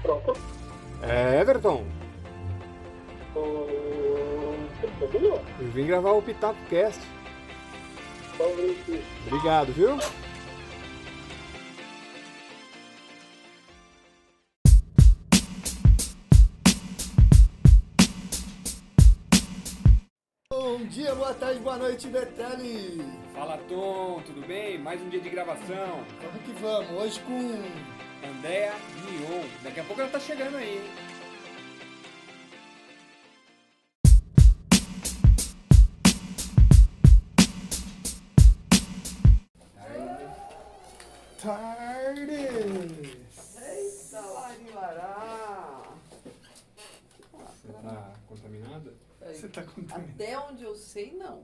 Pronto. Everton, Tudo bom? eu vim gravar o Pitaco Cast. Vamos ver aqui. Obrigado, viu? Bom dia, boa tarde, boa noite, Betelli! Fala, Tom, tudo bem? Mais um dia de gravação. Vamos que vamos, hoje com... Andréa Mion. Daqui a pouco ela tá chegando aí, hein? Tardes! Eita, Larilará! Você tá contaminada? Você tá contaminado? Até onde eu sei, não.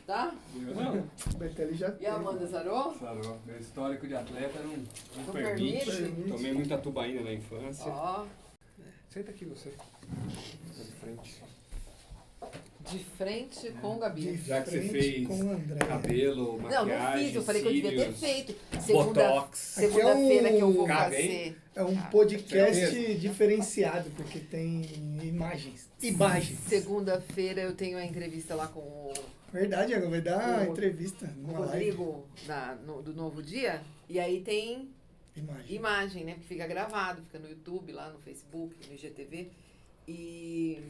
Tá? Eu não. O Betelli já E tem. a Amanda Zaró? Sarou. Meu histórico de atleta não Não permite. permite? Tomei muita tubaína na infância. Ó, Senta aqui você. De frente. de frente com o Gabi. De Já que você frente fez com o André. cabelo, Não, maquiagem, não fiz, eu falei que eu devia ter cílios, feito. botox. Segunda-feira que eu vou Cabe, fazer. É um podcast Certeza. diferenciado, porque tem imagens. Imagens. Segunda-feira eu tenho a entrevista lá com o Verdade, agora vai dar O- entrevista numa live. Rodrigo do Novo Dia. E aí tem Imagem. imagem, né? Porque fica gravado, fica no YouTube, lá no Facebook, no IGTV. E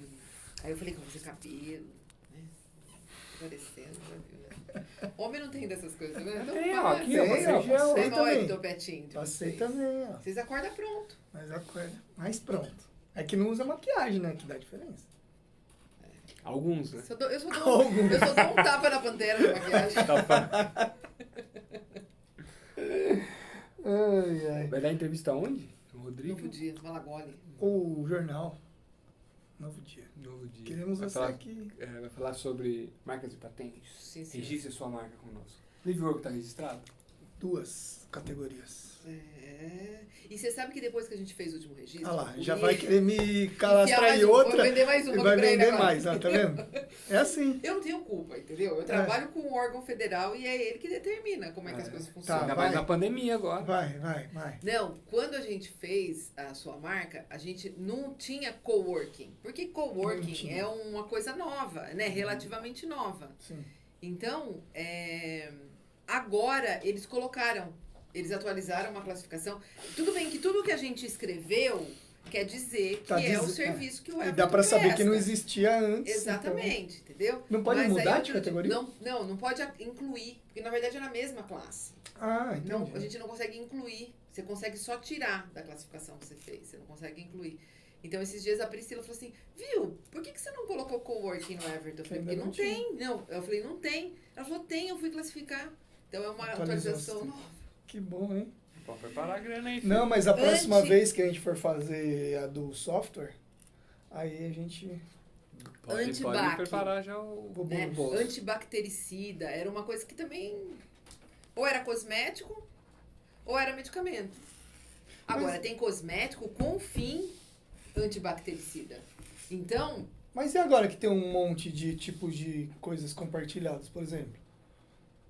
aí eu falei que eu vou fazer cabelo, né? Aparecendo, já viu, né? Homem não tem dessas coisas, né? Então, Tem, ó, fala, aqui, Tem, ó, ó, passei gel. passei é nóis, também. topetinho. Passei também, ó. Vocês acordam pronto. Mas acorda. Mas pronto. É que não usa maquiagem, né? Que dá diferença. Alguns, né? Eu só dou um tapa na pantera de maquiagem. Ai, ai. Vai dar entrevista onde? No Rodrigo? Novo Dia, Malagoli. O jornal. Novo dia. Novo dia. Queremos vai você falar, aqui. vai falar sobre marcas e patentes. Sim, sim. Registre sua marca conosco. Livre Work tá registrado? 2 categorias. É. E você sabe que depois que a gente fez o último registro. Ah lá, o já Lee- vai querer me enfiar cadastrar mais em um, outra. Vou vender mais uma e vai pra ele vender agora. mais, ó, tá vendo? É assim. Eu não tenho culpa, entendeu? Eu trabalho com um órgão federal e é ele que determina como é que as coisas funcionam. Ainda vai. mais na pandemia agora. Vai. Não, quando a gente fez a sua marca, a gente não tinha coworking. Porque Não coworking tinha. é uma coisa nova, né? Relativamente nova. Sim. Então, agora eles colocaram, eles atualizaram uma classificação. Tudo bem que tudo que a gente escreveu quer dizer que Tá é o diz- serviço que o E Everton dá pra saber que não presta. existia antes. Exatamente, entendeu? Não pode Mas aí mudar eu de acredito- categoria? Não pode incluir, porque na verdade é na mesma classe. Então... Ah, entendi. Não, a gente não consegue incluir. Você consegue só tirar da classificação que você fez. Você não consegue incluir. Então, esses dias a Priscila falou assim, viu, por que você não colocou coworking no Everton? Eu falei, Ainda porque não não tinha. tem. Não, eu falei, não tem. Ela falou, tem, eu fui classificar. Então, é uma Atualizou atualização o sistema. nova. Que bom, hein? Pode preparar a grana aí, filho. Não, mas a próxima Anti- vez que a gente for fazer a do software, aí a gente... Pode Antibac. preparar já o... Vou Né? no bolso. Antibactericida. Era uma coisa que também... Ou era cosmético, ou era medicamento. Agora, Mas- tem cosmético com fim antibactericida. Então, Mas e agora que tem um monte de tipos de coisas compartilhadas, por exemplo?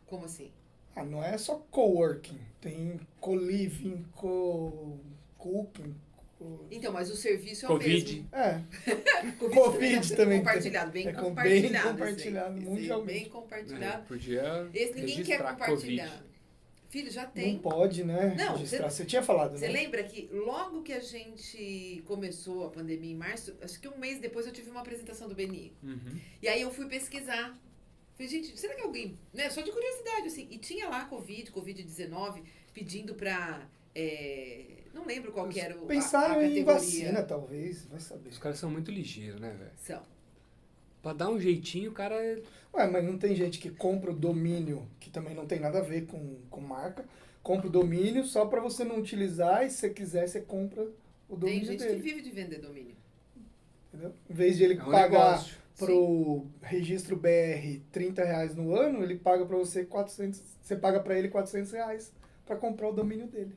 como assim? Ah, não é só coworking. Tem co-living, co-cooking. Então, mas o serviço é Covid. o mesmo. É, Covid, Covid também compartilhado, bem É com- bem compartilhado. compartilhado, esse aí. mundialmente. Bem compartilhado. Podia Esse ninguém quer registrar compartilhar. Covid. Filho, já não tem. pode, né? Não, registrar. Você tinha falado, Você né? lembra que logo que a gente começou a pandemia em março, acho que um mês depois eu tive uma apresentação do Beni. Uhum. E aí eu fui pesquisar. Falei, gente, será que alguém, né, só de curiosidade, assim, e tinha lá Covid-19, pedindo pra, não lembro qual que era a Pensaram em categoria. vacina, talvez, vai saber. Os caras são muito ligeiros, né, velho? São. Pra dar um jeitinho, o cara... Ué, mas não tem gente que compra o domínio, que também não tem nada a ver com marca, compra o domínio só pra você não utilizar e se você quiser, você compra o Tem domínio gente dele. que vive de vender domínio. Entendeu? Em vez de ele É um pagar negócio. pro registro BR R$30 no ano, ele paga pra você 400, você paga pra ele R$400 pra comprar o domínio dele.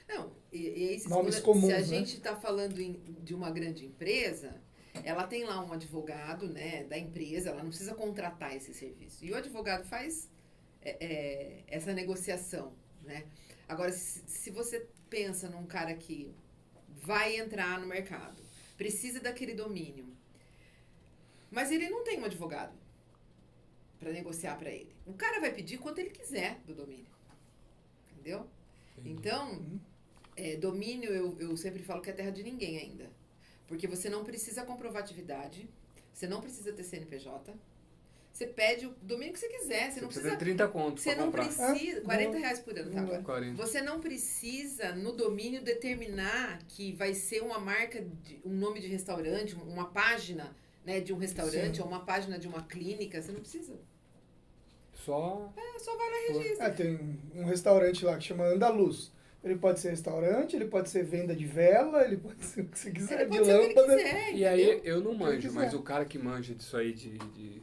Não, e aí, Nomes se comuns, a né? gente está falando de uma grande empresa, ela tem lá um advogado, né, da empresa, ela não precisa contratar esse serviço. E o advogado faz essa negociação, né? Agora, se você pensa num cara que vai entrar no mercado, precisa daquele domínio, mas ele não tem um advogado para negociar para ele. O cara vai pedir quanto ele quiser do domínio. Entendeu? Então, domínio, eu sempre falo que é terra de ninguém ainda. Porque você não precisa comprovar atividade, você não precisa ter CNPJ, você pede o domínio que você quiser. Você não precisa 30 contos Você pra não comprar. precisa... R$40 por ano, tá? Agora. 40. Você não precisa, no domínio, determinar que vai ser uma marca, um nome de restaurante, uma página, né, de um restaurante, Sim. ou uma página de uma clínica. Você não precisa. Só... Só vai lá e registra. Tem um restaurante lá que chama Andaluz. Ele pode ser restaurante, ele pode ser venda de vela, ele pode ser o que você quiser, Ele de pode ser o que ele lâmpada. quiser, E aí, entendeu? eu não manjo, quiser. mas o cara que manja disso aí de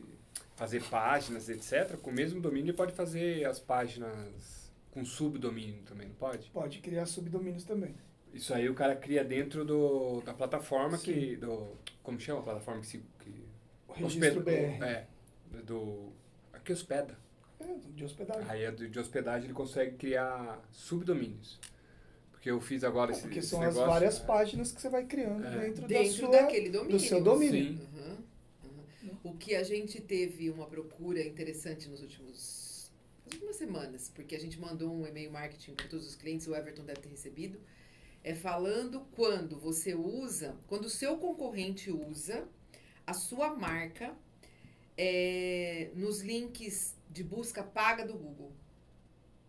fazer páginas, etc., com o mesmo domínio ele pode fazer as páginas com subdomínio também, não pode? Pode criar subdomínios também. Isso aí o cara cria dentro da plataforma Sim. que... Como chama a plataforma que O registro BR. Que hospeda. De hospedagem. Aí de hospedagem ele consegue criar subdomínios. Porque eu fiz agora Porque esse são negócio, as várias páginas que você vai criando dentro daquele domínio. do seu domínio. Sim. O que a gente teve uma procura interessante nas últimas semanas, porque a gente mandou um e-mail marketing para todos os clientes, o Everton deve ter recebido, falando quando o seu concorrente usa a sua marca nos links de busca paga do Google,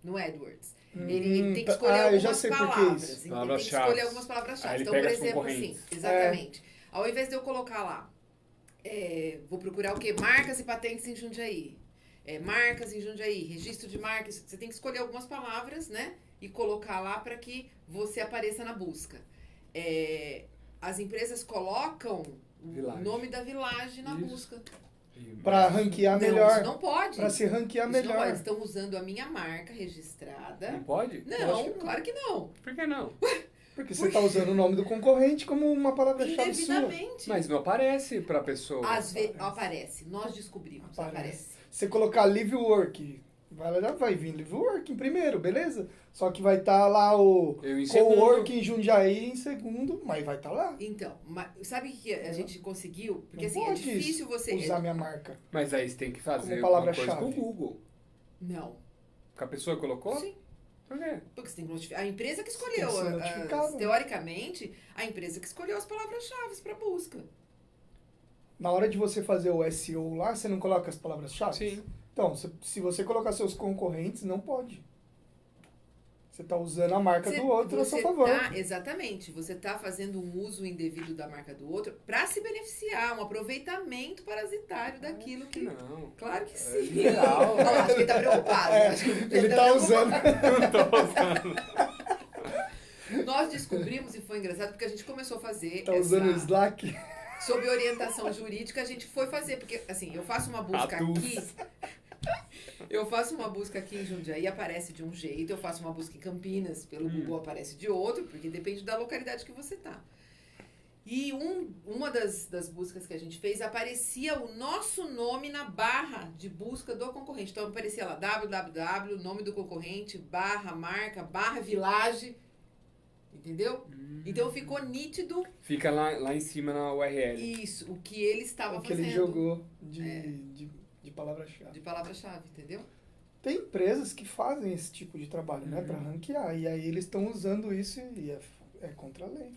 no AdWords. Ele tem que escolher eu já algumas sei por que palavras. isso. Ele tem que Palavras-chave. escolher algumas palavras-chave. Aí ele Então, pega por as exemplo, concorrentes. assim, exatamente. Ao invés de eu colocar lá, vou procurar o quê? Marcas e patentes em Jundiaí. Marcas em Jundiaí, registro de marcas. Você tem que escolher algumas palavras, né? E colocar lá para que você apareça na busca. As empresas colocam o Vilagem. nome da vilagem na Isso. busca. Para ranquear Não, melhor. isso não pode. Para se ranquear Isso não melhor. pode. Eles estão usando a minha marca registrada. Não pode? Não, claro que não. Por que não? Porque você está usando o nome do concorrente como uma palavra-chave sua. Indevidamente. Mas não aparece pra pessoa. Às vezes aparece. Nós descobrimos. Aparece. Você colocar live work, vai vir live work em primeiro, beleza? Só que vai estar lá o Eu em segundo. co-work em Jundiaí em segundo, mas vai estar lá. Então, sabe o que a gente conseguiu? Porque Não assim, é pode difícil você... usar minha marca. Mas aí você tem que fazer Como alguma coisa palavra-chave. com o Google. Não. Que a pessoa colocou? Sim. Por quê? Porque você tem que notificar. A empresa que escolheu. Tem que ser notificado. Teoricamente, a empresa que escolheu as palavras-chave para busca. Na hora de você fazer o SEO lá, você não coloca as palavras-chave? Sim. Então, se você colocar seus concorrentes, não pode. Você está usando a marca do outro a seu favor. Exatamente. Você está fazendo um uso indevido da marca do outro para se beneficiar, um aproveitamento parasitário daquilo que... Não. Claro que É sim. liberal. Olha lá, acho que ele está preocupado. Acho que Ele está usando. Não tô usando. Nós descobrimos, e foi engraçado, porque a gente começou a fazer Está usando o Slack. sob orientação jurídica, a gente foi fazer, porque assim, eu faço uma busca Atus. aqui, eu faço uma busca aqui em Jundiaí, aparece de um jeito, eu faço uma busca em Campinas, pelo Google aparece de outro, porque depende da localidade que você tá. E uma das buscas que a gente fez, aparecia o nosso nome na barra de busca do concorrente. Então aparecia lá, www, nome do concorrente, barra marca, barra vilagem, entendeu? Então ficou nítido Fica lá em cima na URL. isso, o que ele estava O que fazendo. ele jogou de palavra-chave. De palavra-chave, entendeu? Tem empresas que fazem esse tipo de trabalho, né? Para ranquear. E aí eles estão usando isso e é contra a lei.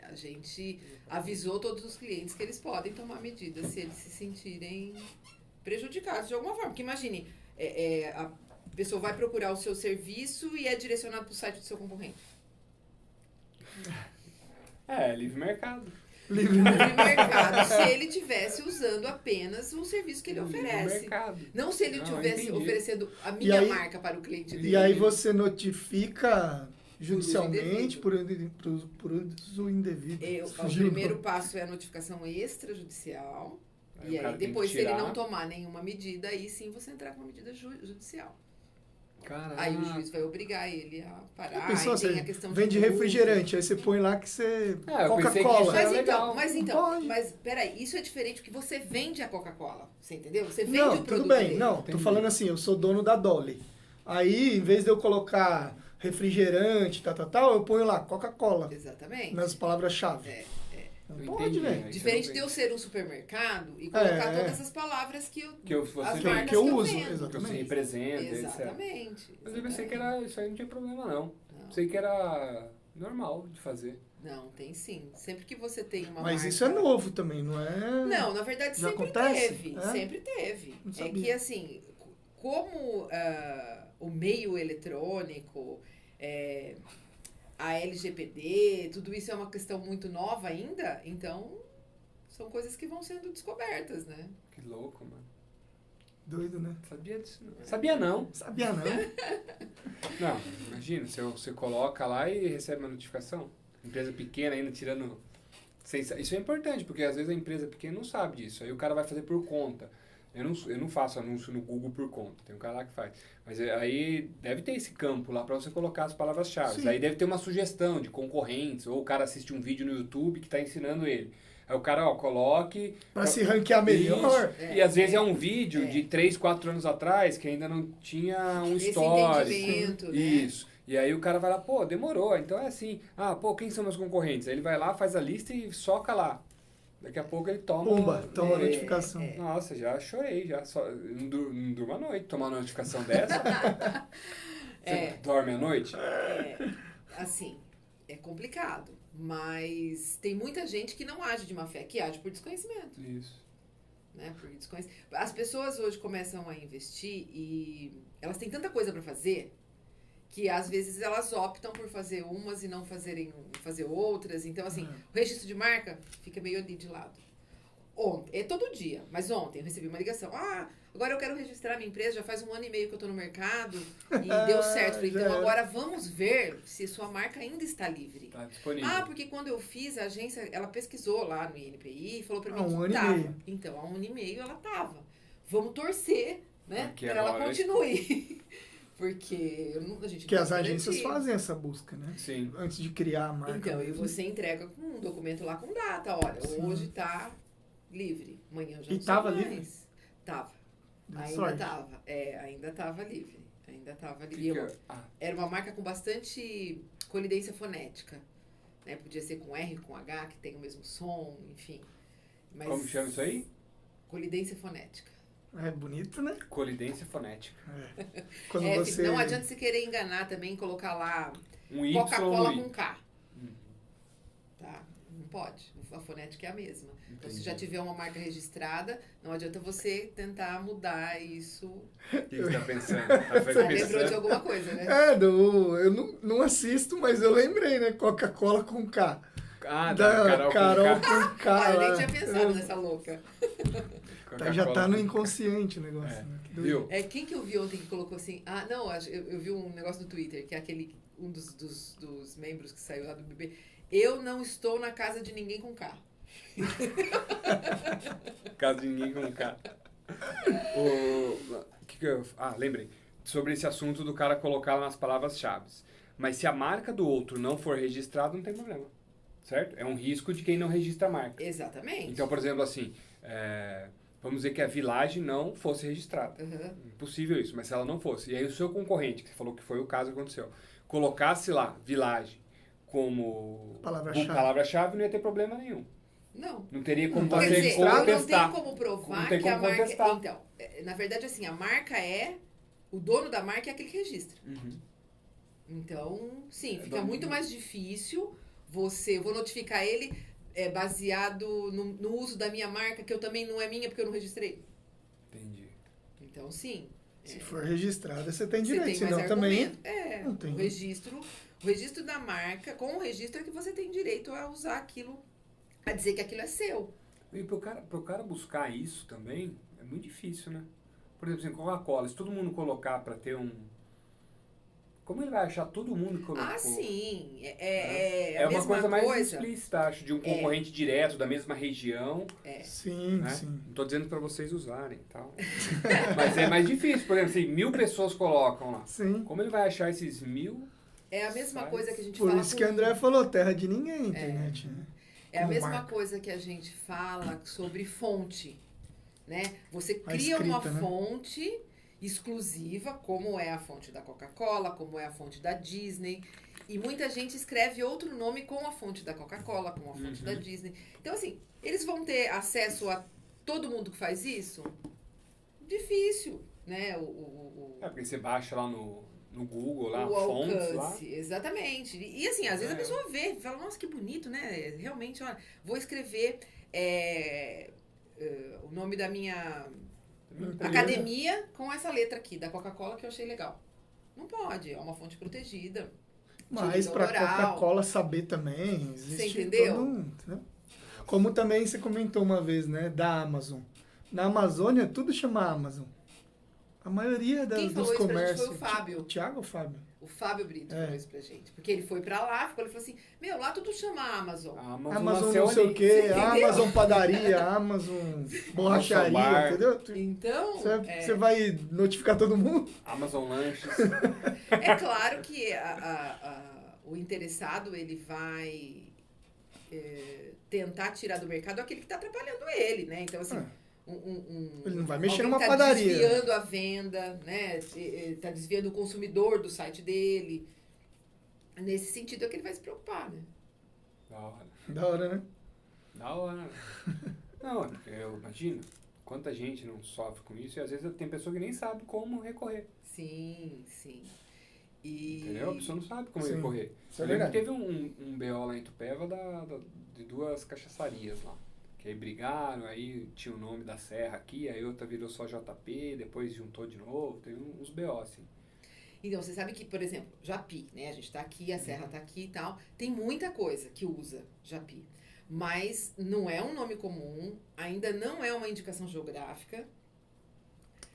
A gente avisou todos os clientes que eles podem tomar medidas se eles se sentirem prejudicados de alguma forma. Porque imagine, a pessoa vai procurar o seu serviço e é direcionado para o site do seu concorrente. Livre mercado. Livre Livre mercado, se ele estivesse usando apenas o serviço que ele Livre oferece. mercado. Não se ele Não, estivesse entendi. oferecendo a minha aí- marca para o cliente dele. E aí você notifica judicialmente indevido. por uso indevido. O Fugiu. primeiro passo é a notificação extrajudicial. Aí E o cara aí, tem que depois, se ele tirar. não tomar nenhuma medida, aí sim você entrar com uma medida judicial. Caraca. Aí o juiz vai obrigar ele a parar. A pessoa, Aí tem você a questão vende multa. refrigerante, aí você põe lá que você... eu pensei que Coca-Cola. isso era legal. Pode. Mas peraí, isso é diferente porque você vende a Coca-Cola. Você entendeu? Você vende Não, o tudo produto bem. dele. Não, tô Entendi. falando assim, eu sou dono da Dolly. Aí, em vez de eu colocar refrigerante, tal, eu ponho lá Coca-Cola Exatamente. nas palavras-chave. É, Não Eu pode, entendi, velho. né? Diferente de eu ser um supermercado e colocar todas as palavras que você as vende. marcas que eu que eu uso, vendo. Que você exatamente. representa, etc. Exatamente. Mas eu pensei que isso aí não tinha problema, não. Não. Pensei que era normal de fazer. Não, tem sim. Sempre que você tem uma Mas marca... isso é novo também, não é? Não, na verdade Já sempre acontece? teve. É? Sempre teve. Não É sabia. que assim, como o meio eletrônico, a LGPD, tudo isso é uma questão muito nova ainda, então são coisas que vão sendo descobertas, né? Que louco, mano. Doido, né? Sabia disso, não. Sabia não. Sabia não? Não, imagina, você coloca lá e recebe uma notificação. Empresa pequena ainda tirando... Isso é importante, porque às vezes a empresa pequena não sabe disso. Aí o cara vai fazer por conta. Eu não faço anúncio no Google por conta. Tem um cara lá que faz. Mas aí deve ter esse campo lá para você colocar as palavras-chave. Sim. Aí deve ter uma sugestão de concorrentes. Ou o cara assiste um vídeo no YouTube que está ensinando ele. Aí o cara, coloque... Pra se ranquear melhor. Isso. E às vezes é um vídeo de 3, 4 anos atrás que ainda não tinha um Esse story. entendimento, né? Isso. E aí o cara vai lá, pô, demorou. Então é assim. Quem são meus concorrentes? Aí ele vai lá, faz a lista e soca lá. Daqui a pouco ele toma... Pumba, toma a É, notificação. Nossa, já chorei, já. Não durmo à noite tomar uma notificação dessa. Você dorme à noite? Assim, é complicado, mas tem muita gente que não age de má fé, que age por desconhecimento, Isso. né? Por desconhecimento. As pessoas hoje começam a investir e elas têm tanta coisa para fazer que às vezes elas optam por fazer umas e não fazer outras. Então, assim, o registro de marca fica meio ali de lado. Ontem, é todo dia, mas ontem eu recebi uma ligação. Agora eu quero registrar minha empresa, já faz 1 ano e meio que eu tô no mercado e deu certo. Falei, Já então era. agora vamos ver se sua marca ainda está livre. Tá disponível. Porque quando eu fiz, a agência, ela pesquisou lá no INPI e falou pra mim Há 1 que ano e tava. meio. Então, há 1 ano e meio ela tava. Vamos torcer, né, Porque pra ela agora- continue. Porque a gente Que não as pode agências garantir. fazem essa busca, né? Sim. Antes de criar a marca. Então, e mesmo. você entrega com um documento lá com data. Olha, Sim. hoje tá livre. Amanhã já E não sei tava mais. livre? Tava. Deu Ainda sorte. tava. Ainda tava livre. Ainda tava livre. Que E que eu- é? Era uma marca com bastante colidência fonética. Né? Podia ser com R, com H, que tem o mesmo som, enfim. Mas Como chama isso aí? colidência fonética. É bonito, né? Colidência fonética. Quando Filho, você... não adianta você querer enganar também e colocar lá Um Y Coca-Cola no I. com K. Uhum. Tá? Não pode. A fonética é a mesma. Então, se Entendi. já tiver uma marca registrada, não adianta você tentar mudar isso. O que você tá pensando? Tá Você lembrou de pensando? alguma coisa, né? eu não assisto, mas eu lembrei, né? Coca-Cola com K. Da Da Carol com K. com K. Eu nem lá. tinha pensado nessa louca. Já tá Coca-Cola no com- inconsciente o negócio. É. Né? Que doido. Viu? Quem que eu vi ontem que colocou assim? Eu vi um negócio no Twitter, que é um dos membros que saiu lá do BB. Eu não estou na casa de ninguém com K. Caso de ninguém com K. Lembrei. Sobre esse assunto do cara colocar nas palavras-chave. Mas se a marca do outro não for registrada, não tem problema. Certo? É um risco de quem não registra a marca. Exatamente. Então, por exemplo, assim, vamos dizer que a Village não fosse registrada. Uhum. Impossível isso, mas se ela não fosse. E aí o seu concorrente, que você falou que foi o caso que aconteceu, colocasse lá Village como Palavra-chave. palavra-chave, não ia ter problema nenhum. Não. Não teria como Não Quer tem você dizer, não contestar. tem como provar Não tem que a como marca... contestar. Então, na verdade, assim, a marca o dono da marca é aquele que registra. Uhum. Então, sim, É fica dono muito do- mais difícil eu vou notificar ele baseado no uso da minha marca, que eu também não é minha porque eu não registrei. Entendi. Então, sim. Se for registrada, você tem Você direito. tem mais Senão também... argumento. não tem. O registro da marca, com o registro é que você tem direito a usar aquilo, a dizer que aquilo é seu. E pro cara buscar isso também, é muito difícil, né? Por exemplo, assim, Coca-Cola, se todo mundo colocar pra ter um... Como ele vai achar todo mundo que colocou? Sim. É a É uma mesma coisa mais explícita, acho, de um concorrente direto da mesma região. Sim, Né? sim. Não tô dizendo pra vocês usarem e tal. Mas é mais difícil. Por exemplo, assim, 1000 pessoas colocam lá. Sim. Como ele vai achar esses 1000? É a mesma Faz. coisa que a gente Por fala isso que a André falou, terra de ninguém, internet. Né? É a como mesma marca. coisa que a gente fala sobre fonte, né? Você A cria uma escrita, né? fonte exclusiva, como é a fonte da Coca-Cola, como é a fonte da Disney. E muita gente escreve outro nome com a fonte da Coca-Cola, com a fonte da Disney. Então, assim, eles vão ter acesso a todo mundo que faz isso? Difícil, né? Porque você baixa lá no Google, lá, o fontes lá. alcance, exatamente. E assim, às vezes a pessoa vê, fala, nossa, que bonito, né? Realmente, olha, vou escrever o nome da minha academia com essa letra aqui, da Coca-Cola, que eu achei legal. Não pode, é uma fonte protegida. Mas direito pra autoral. Coca-Cola saber também, Você existe entendeu? todo um, entendeu? Como também você comentou uma vez, né, da Amazon. Na Amazônia, tudo chama Amazon. A maioria Quem dos falou isso pra gente comércios... foi o Fábio. Tiago ou Fábio? O Fábio Brito falou isso pra gente. Porque ele foi pra lá, ele falou assim, meu, lá tudo chama Amazon. A Amazon Amazon nasceu não sei ali. o quê, Você entendeu? Amazon padaria, Amazon borracharia, bar. entendeu? Então, Você vai notificar todo mundo? Amazon Lanches. é claro que o interessado, ele vai tentar tirar do mercado aquele que está atrapalhando ele, né? Então, assim, Ele não vai mexer alguém numa tá padaria. desviando a venda, né? Tá desviando o consumidor do site dele. Nesse sentido é que ele vai se preocupar, né? Da hora. Da hora, né? Da hora. Não, porque eu imagino quanta gente não sofre com isso e às vezes tem pessoa que nem sabe como recorrer. Sim, sim. E... Entendeu? A pessoa não sabe como Sim, recorrer. isso é Eu lembro que verdade. teve um BO lá em Itupeva de duas cachaçarias lá. Que aí brigaram, aí tinha o nome da serra aqui, aí outra virou só JP, depois juntou de novo, teve uns BO assim. Então, você sabe que, por exemplo, Japi, né? A gente tá aqui, a serra tá aqui e tal. Tem muita coisa que usa Japi. Mas não é um nome comum, ainda não é uma indicação geográfica.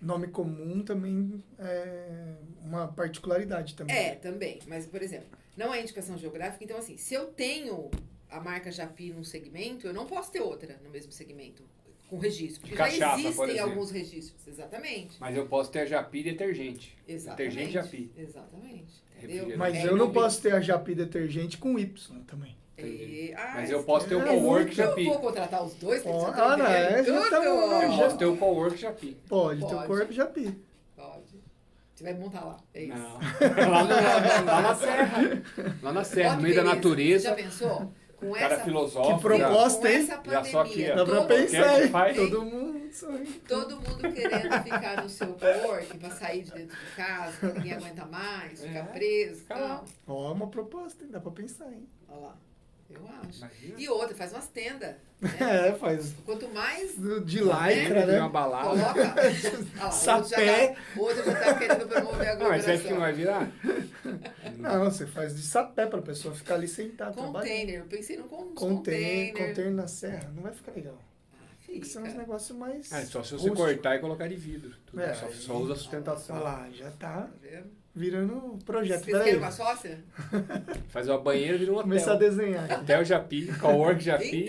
Nome comum também é uma particularidade também. Também. Mas, por exemplo, não é indicação geográfica. Então, assim, se eu tenho a marca Japi num segmento, eu não posso ter outra no mesmo segmento com registro. Porque já Cachaça, por existem exemplo. alguns registros. Exatamente. Mas eu posso ter a Japi detergente. Exatamente. Detergente Japi. Exatamente. Entendeu? Refrigerante. Mas É, eu não não- posso ter a Japi detergente com Y também. Mas eu posso ter o é Cowork muito- Japi. Eu vou contratar os dois, porque Ó, você tá não, já tudo. tá bom, Eu já- posso ter o Cowork Japi. Pode ter o Pode. corpo Japi. Pode. Você vai montar lá. É isso. Não. lá na serra. Lá na serra, Ó, no que meio da beleza. natureza. Já pensou? Com Cara essa, filosófico. Que proposta, com hein? essa Já só aqui, pandemia, ó. Dá pra todo, pensar, que hein? faz? Todo mundo sorri. todo mundo querendo ficar no seu cowork pra sair de dentro de casa, que ninguém aguenta mais, ficar preso e fica lá. tal. Ó, uma proposta, hein? Dá pra pensar, hein? Olha lá. Eu acho. Imagina. E outra, faz umas tendas. É, faz Quanto mais de Lembra lycra, de uma né? balada. coloca. Olha lá, Sapé. outro já tá querendo promover a Não, mas você acha que não aglomeração. vai virar? Não, você faz de sapé pra pessoa ficar ali sentada. Container, eu pensei num Container, container na serra. Não vai ficar legal. Tem que ser uns Fica. negócios mais. Ah, só se você rústicos. cortar e colocar de vidro. Tudo. É, Só usa a sustentação. Olha lá, já tá Tá vendo? virando projeto. Vocês Peraí. querem uma sócia? Faz uma banheira e vira um hotel. Começar a desenhar. aqui. Hotel Japi, Cowork Japi.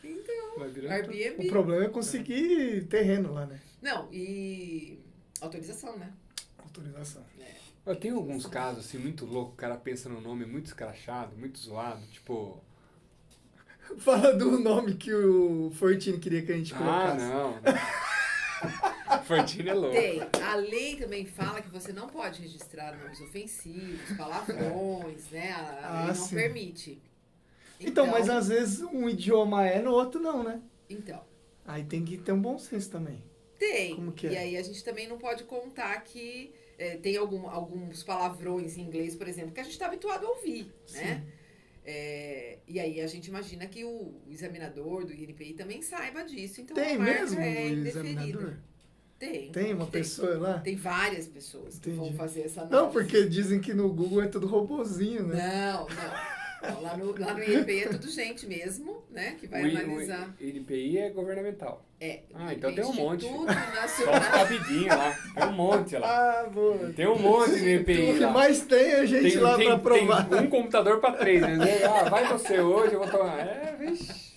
Então, Vai virando Airbnb. O problema é conseguir terreno lá, né? Não, e autorização, né? Autorização. Eu tenho alguns casos assim muito loucos, o cara pensa num nome muito escrachado, muito zoado, tipo. Fala do nome que o Fortini queria que a gente Ah, colocasse. não. Fortini é louco. Tem. A lei também fala que você não pode registrar nomes ofensivos, palavrões, né? A lei não sim. permite. Então, mas às vezes um idioma é, no outro não, né? Então, Aí tem que ter um bom senso também. tem. Como que é? E aí a gente também não pode contar que tem alguns palavrões em inglês, por exemplo, que a gente está habituado a ouvir, né? E aí a gente imagina que o examinador do INPI também saiba disso. Então Tem a marca mesmo é o indeferida. examinador? Tem Uma pessoa lá? Tem várias pessoas que vão Entendi. fazer essa análise. Não, porque dizem que no Google é tudo robozinho, né? Não. Lá no INPI é tudo gente mesmo, né? Que vai analisar. O INPI é governamental. O então tem um monte. Instituto Só os Nacional. cabidinhos lá. Tem um monte lá. Ah, boa. Tem um monte no INPI O que lá. mais tem é gente lá pra provar. Tem um computador pra 3, né? Ah, vai você hoje, eu vou tomar. Vixe.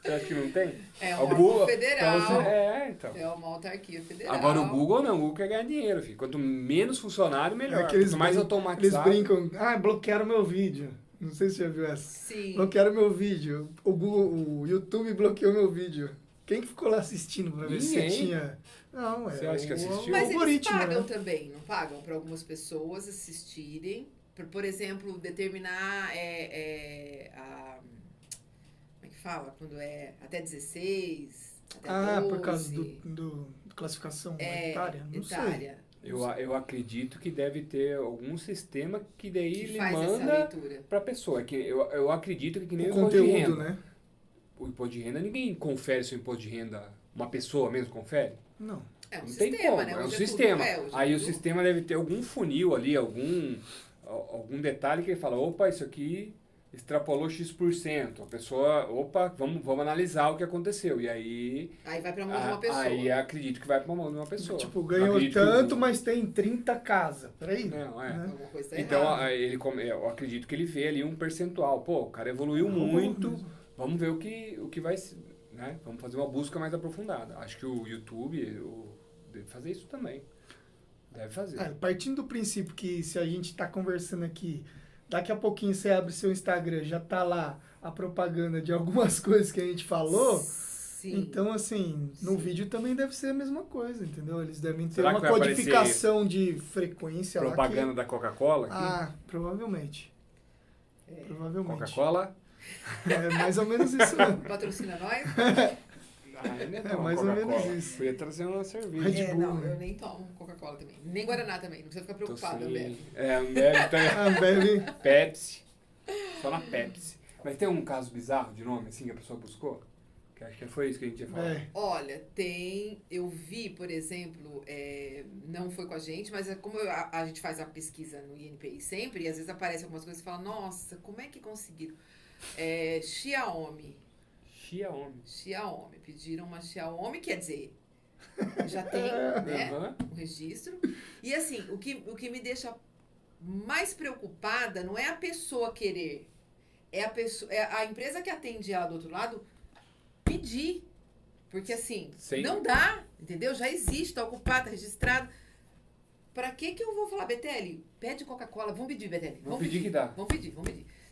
Você acha que não tem? É O uma Google- federal. pra você- então. É uma autarquia federal. Agora o Google não, o Google quer ganhar dinheiro, filho. Quanto menos funcionário, melhor. É que eles Quanto mais brincam- automatizado. Eles brincam, bloquearam meu vídeo. Não sei se você já viu essa. Sim. Bloquearam meu vídeo. O YouTube bloqueou meu vídeo. Quem que ficou lá assistindo pra ver se Ninguém. tinha... Não, Você acha que assistiu? o Mas eles algoritmo, pagam né? também, não pagam para algumas pessoas assistirem. Por exemplo, determinar como é que fala? Quando é até 16, até 12. Por causa do classificação etária? Não sei. etária. Eu acredito que deve ter algum sistema que daí Que ele faz essa manda leitura. pra pessoa. Que eu acredito que nem O o imposto de conteúdo, renda. né? O imposto de renda, ninguém confere seu imposto de renda. Uma pessoa mesmo confere? Não. É um Não tem sistema, como, né? é um Hoje sistema. tudo, hoje Aí o tudo- sistema deve ter algum funil ali, algum detalhe que ele fala, opa, isso aqui extrapolou X%. A pessoa, opa, vamos analisar o que aconteceu. E aí, Aí vai pra mão de uma pessoa. aí acredito que vai pra mão de uma pessoa. Tipo, ganhou Acredito que tanto, o- mas tem 30 casas. Peraí. Não, é. Né? Alguma coisa tá Então, errada. eu acredito que ele vê ali um percentual. Pô, o cara evoluiu muito, vamos ver o que vai... Né? Vamos fazer uma busca mais aprofundada. Acho que o YouTube deve fazer isso também. Deve fazer. Partindo do princípio que se a gente tá conversando aqui, daqui a pouquinho você abre seu Instagram, já tá lá a propaganda de algumas coisas que a gente falou. Sim. Então, assim, no Sim. vídeo também deve ser a mesma coisa, entendeu? Eles devem ter Será uma que vai codificação de frequência Propaganda lá da Coca-Cola aqui? provavelmente. Provavelmente. Coca-Cola? É mais ou menos isso mesmo. Patrocina nós? É mais ou menos isso. Podia trazer uma cerveja. Red Bull, Não, né? eu nem tomo Coca-Cola também. Nem Guaraná também. Não precisa ficar Tô preocupado, sem- Ambev. Ambev tá... Ambev, Pepsi. Só na Pepsi. Mas tem um caso bizarro de nome, assim, que a pessoa buscou? Que acho que foi isso que a gente ia falar. Olha, eu vi, por exemplo, não foi com a gente, mas como a gente faz a pesquisa no INPI sempre, e às vezes aparecem algumas coisas e fala, nossa, como é que conseguiram? Xiaomi, pediram uma Xiaomi, quer dizer, já tem, né, Aham. um registro. E assim, o que me deixa mais preocupada não é a pessoa querer, é a empresa que atende ela do outro lado pedir. Porque assim, Sim. não dá, entendeu? Já existe, tá ocupado, tá registrado. Pra que eu vou falar, Betelli? Pede Coca-Cola, vamos pedir, Betelli. Vamos pedir que dá. Vamos pedir.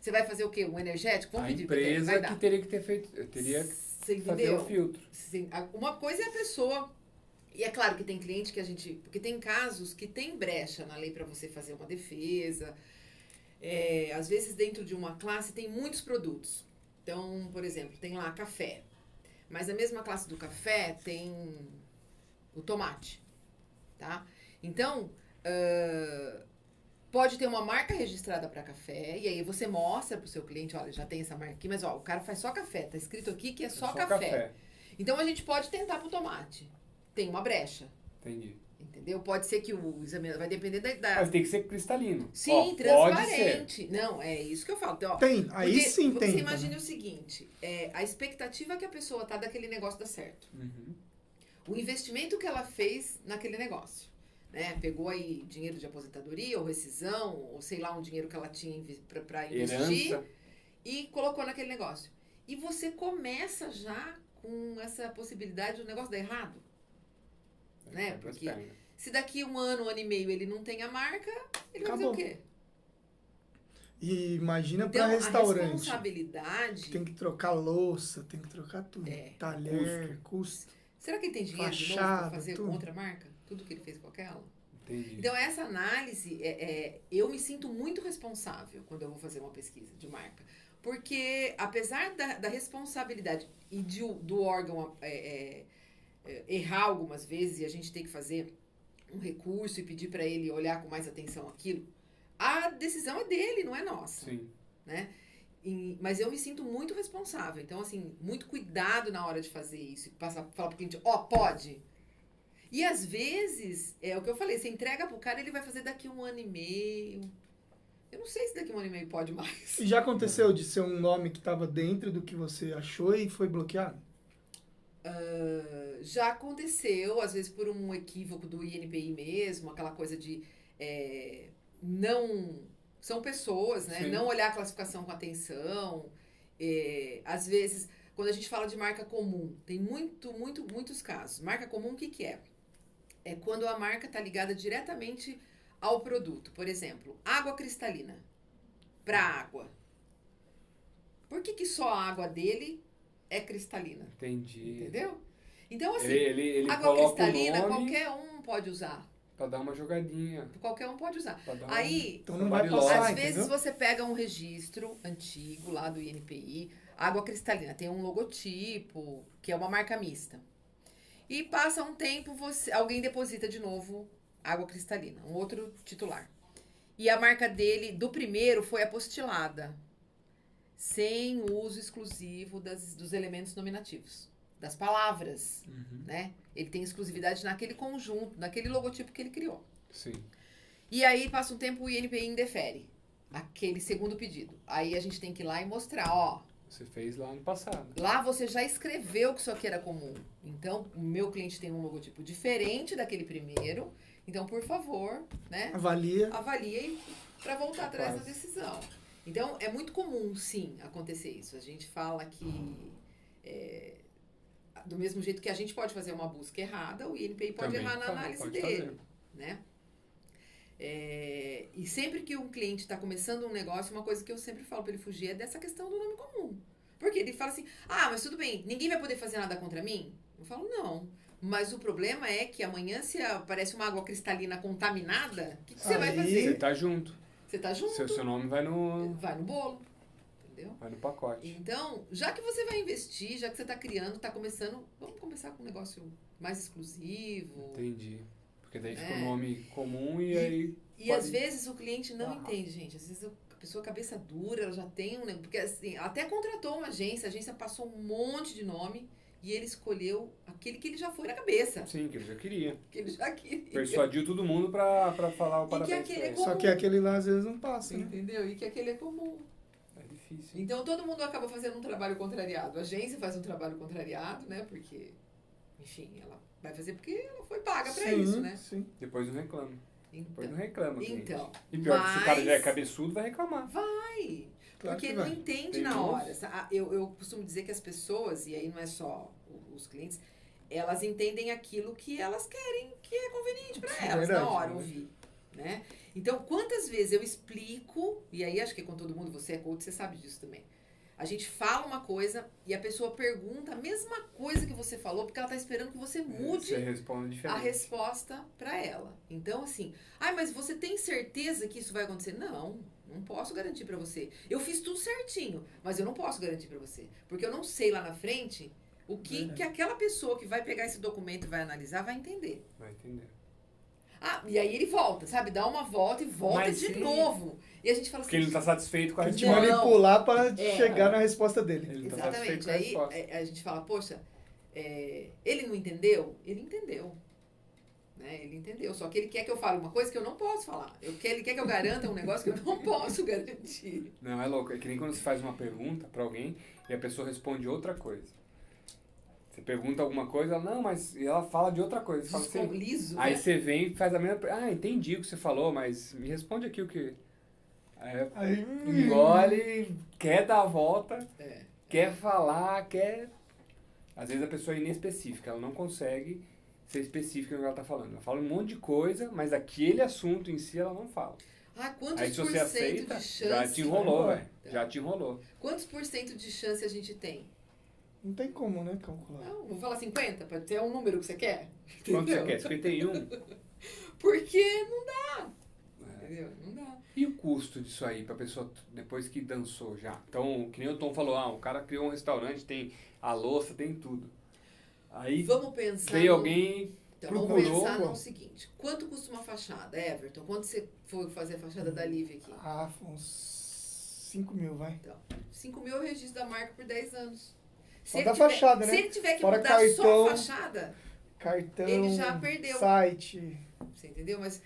Você vai fazer o quê? Um energético? Vamos A pedir, Betelli. empresa Vai que dar. teria que ter feito... Teria que Você fazer entendeu? o filtro. Sim, uma coisa é a pessoa. E é claro que tem cliente que a gente. Porque tem casos que tem brecha na lei para você fazer uma defesa. Às vezes, dentro de uma classe, tem muitos produtos. Então, por exemplo, tem lá café. Mas na mesma classe do café tem o tomate. Tá? Então, pode ter uma marca registrada para café. E aí você mostra para o seu cliente: olha, já tem essa marca aqui, mas ó, o cara faz só café. Tá escrito aqui que é só café. Então a gente pode tentar pro tomate. Tem uma brecha. Entendi. Entendeu? Pode ser que o exame vai depender da. Mas tem que ser cristalino. Sim, Ó, pode ser. transparente. Não, é isso que eu falo. Então, ó, tem. Aí porque sim tem. Você imagine o seguinte: a expectativa que a pessoa tá daquele negócio dar certo. Uhum. O investimento que ela fez naquele negócio. Né? Pegou aí dinheiro de aposentadoria, ou rescisão, ou sei lá, um dinheiro que ela tinha para investir Herança. e colocou naquele negócio. E você começa já com essa possibilidade do negócio dar errado. Né? Vai pras Porque pernas. se daqui um ano e meio ele não tem a marca, ele vai Acabou. fazer o quê? E imagina Então, pra a restaurante. responsabilidade... Tem que trocar louça, tem que trocar tudo. É. Talher, custo. Será que ele tem dinheiro de novo Fachada, para fazer tudo. com outra marca? Tudo que ele fez com aquela? Entendi. Então, essa análise, eu me sinto muito responsável quando eu vou fazer uma pesquisa de marca. Porque, apesar da responsabilidade e do órgão errar algumas vezes e a gente ter que fazer um recurso e pedir para ele olhar com mais atenção aquilo, a decisão é dele, não é nossa. Sim. Né? Mas eu me sinto muito responsável. Então, assim, muito cuidado na hora de fazer isso. Falar pro cliente, pode? E às vezes, é o que eu falei, você entrega pro cara, ele vai fazer daqui 1 ano e meio. Eu não sei se daqui 1 ano e meio pode mais. E já aconteceu de ser um nome que estava dentro do que você achou e foi bloqueado? Já aconteceu, às vezes por um equívoco do INPI mesmo, aquela coisa de não... São pessoas, né? Sim. Não olhar a classificação com atenção. Às vezes, quando a gente fala de marca comum, tem muitos casos. Marca comum, o que é? É quando a marca está ligada diretamente ao produto. Por exemplo, água cristalina. Para água. Por que só a água dele é cristalina? Entendi. Entendeu? Então, assim, Ele água coloca o cristalina nome qualquer um pode usar. pra dar uma jogadinha. Qualquer um pode usar. Pra dar Aí, Então não vai Trabalho passar, às entendeu? vezes você pega um registro antigo lá do INPI, água cristalina, tem um logotipo, que é uma marca mista. E passa um tempo, alguém deposita de novo água cristalina, um outro titular. E a marca dele, do primeiro, foi apostilada, sem uso exclusivo dos elementos nominativos, das palavras, Uhum. né? Ele tem exclusividade naquele conjunto, naquele logotipo que ele criou. Sim. E aí, passa um tempo, o INPI indefere aquele segundo pedido. Aí a gente tem que ir lá e mostrar, ó, Você fez lá no passado. lá você já escreveu que isso aqui era comum. Então, o meu cliente tem um logotipo diferente daquele primeiro. Então, por favor, né, Avalia. avalie para voltar atrás da Quase. decisão. Então, é muito comum, sim, acontecer isso. A gente fala que, do mesmo jeito que a gente pode fazer uma busca errada, o INPI pode Também errar na faz, análise pode dele, fazer. né? E sempre que um cliente está começando um negócio, uma coisa que eu sempre falo para ele fugir é dessa questão do nome comum. Porque ele fala assim, mas tudo bem, ninguém vai poder fazer nada contra mim? Eu falo, não. Mas o problema é que amanhã, se aparece uma água cristalina contaminada, o que você vai Aí- fazer? Você tá junto. Você tá junto, Seu nome vai no bolo, entendeu? pacote. Então, já que você vai investir, já que você está criando, está começando, vamos começar com um negócio mais exclusivo. Entendi. Porque daí fica É. o nome comum e aí... E pode- às vezes o cliente não Ah. entende, gente. Às vezes a pessoa cabeça dura, ela já tem um negócio. Porque assim, até contratou uma agência, a agência passou um monte de nome e ele escolheu aquele que ele já foi na cabeça. Sim, que ele já queria. Que ele já queria. Persuadiu todo mundo pra falar o que parabéns aquele pra é ele. Só que aquele lá às vezes não passa, né? Entendeu? E que aquele é comum. É difícil. Então todo mundo acaba fazendo um trabalho contrariado. A agência faz um trabalho contrariado, né? Porque, enfim, ela vai fazer porque ela foi paga pra Sim, isso, né? Sim. Depois não reclama. Depois Então, não reclama, cliente. então, E pior que se o cara mas- já é cabeçudo, vai reclamar. vai. Claro Porque que não vai. entende Tem na uns. hora. Eu costumo dizer que as pessoas, e aí não é só os clientes, elas entendem aquilo que elas querem, que é conveniente para elas Verdade, na hora né? ouvir. Né? Então, quantas vezes eu explico, e aí acho que com todo mundo, você é coach, você sabe disso também. A gente fala uma coisa e a pessoa pergunta a mesma coisa que você falou, porque ela está esperando que você mude Você responde a diferente. resposta para ela. Então, assim, mas você tem certeza que isso vai acontecer? Não, não posso garantir para você. Eu fiz tudo certinho, mas eu não posso garantir para você. Porque eu não sei lá na frente o que aquela pessoa que vai pegar esse documento e vai analisar vai entender. Vai entender. E aí ele volta, sabe? Dá uma volta e volta Mas de sim. novo. E a gente fala Porque ele assim... não tá satisfeito com a Tem que resposta. manipular para É. chegar na resposta dele. Ele não tá satisfeito Exatamente. com a Aí resposta. a gente fala, poxa, ele não entendeu? Ele entendeu. Né? Ele entendeu. Só que ele quer que eu fale uma coisa que eu não posso falar. Ele quer que eu garanta um negócio que eu não posso garantir. Não, é louco. É que nem quando você faz uma pergunta pra alguém e a pessoa responde outra coisa. Você pergunta alguma coisa, ela, não, mas e ela fala de outra coisa. Você fala assim, Liso, aí né? você vem e faz a mesma pergunta. Entendi o que você falou, mas me responde aqui o que... Aí Aí, engole, quer dar a volta, É. quer falar, quer... Às vezes a pessoa é inespecífica, ela não consegue ser específica no que ela tá falando. Ela fala um monte de coisa, mas aquele assunto em si ela não fala. Quantos Aí se por você cento aceita, de chance... já te enrolou, Vai. velho. Já te enrolou. Quantos por cento de chance a gente tem? não tem como, né, calcular. Não, vou falar 50, pode ter um número que você quer. Quanto você Entendeu? quer? 51? Porque não dá. É. Entendeu? Não dá. E o custo disso aí pra pessoa depois que dançou já? Então, que nem o Tom falou, o cara criou um restaurante, tem a louça, tem tudo. Aí Vamos pensar... veio no- alguém, Então, vamos procurou, pensar pô. no seguinte. Quanto custa uma fachada, Everton? Quanto você foi fazer a fachada da Lívia aqui? Uns 5 mil, vai. Então, 5 mil é o registro da marca por 10 anos. Só da fachada, né? Se ele tiver que Fora mudar só cartão. a fachada, Cartão, Ele já perdeu. site. você entendeu? Mas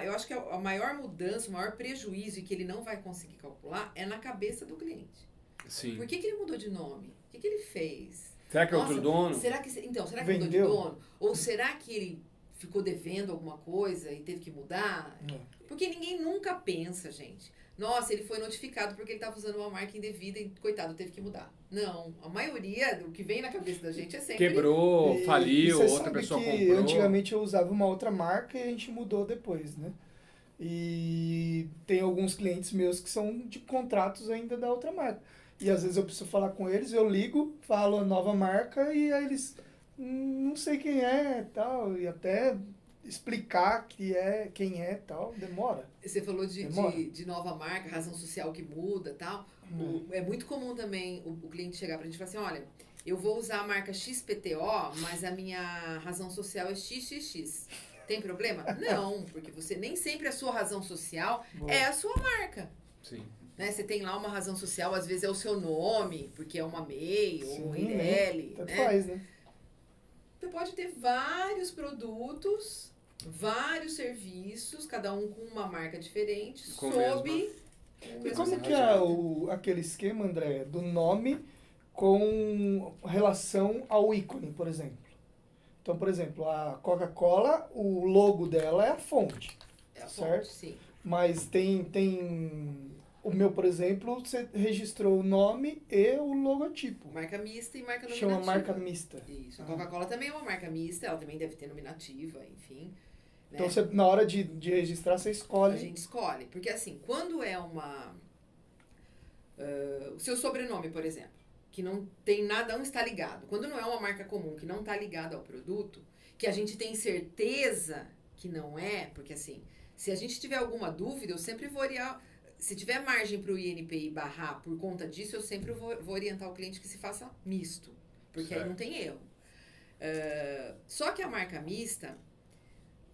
eu acho que a maior mudança, o maior prejuízo e que ele não vai conseguir calcular é na cabeça do cliente. sim. Por que ele mudou de nome? O que ele fez? Será que é Nossa, outro dono? Será que mudou Vendeu? de dono? Ou será que ele ficou devendo alguma coisa e teve que mudar? Porque ninguém nunca pensa, gente. Nossa, ele foi notificado porque ele estava usando uma marca indevida e, coitado, teve que mudar. Não, a maioria do que vem na cabeça da gente é sempre... Quebrou, E faliu, você outra sabe pessoa que comprou. Antigamente eu usava uma outra marca e a gente mudou depois, né? E tem alguns clientes meus que são de contratos ainda da outra marca. E às vezes eu preciso falar com eles, eu ligo, falo a nova marca e aí eles... não sei quem é tal, e até explicar quem é tal, demora. Você falou Demora. de nova marca, razão social que muda e tal. É muito comum também o cliente chegar pra gente e falar assim, olha, eu vou usar a marca XPTO, mas a minha razão social é XXX. Tem problema? Não, porque nem sempre a sua razão social é a sua marca. Sim. Né? Você tem lá uma razão social, às vezes é o seu nome, porque é uma MEI ou um Sim, IRL. Tanto Né? faz, né? Você pode ter vários produtos, vários serviços, cada um com uma marca diferente, Com sob... E como que é aquele esquema, André, do nome com relação ao ícone, por exemplo? Então, por exemplo, a Coca-Cola, o logo dela é a fonte, É a certo? fonte, sim. Mas tem o meu, por exemplo, você registrou o nome e o logotipo. Marca mista e marca nominativa. Chama marca mista. Isso. A Coca-Cola também é uma marca mista, ela também deve ter nominativa, enfim. Né? Então, você, na hora de registrar, você A escolhe. gente escolhe. Porque assim, quando é uma... o seu sobrenome, por exemplo, que não tem nada, não está ligado. Quando não é uma marca comum, que não está ligada ao produto, que a gente tem certeza que não é, porque assim, se a gente tiver alguma dúvida, eu sempre vou orientar... Se tiver margem para o INPI barrar por conta disso, eu sempre vou orientar o cliente que se faça misto. Porque aí não tem erro. Só que a marca mista,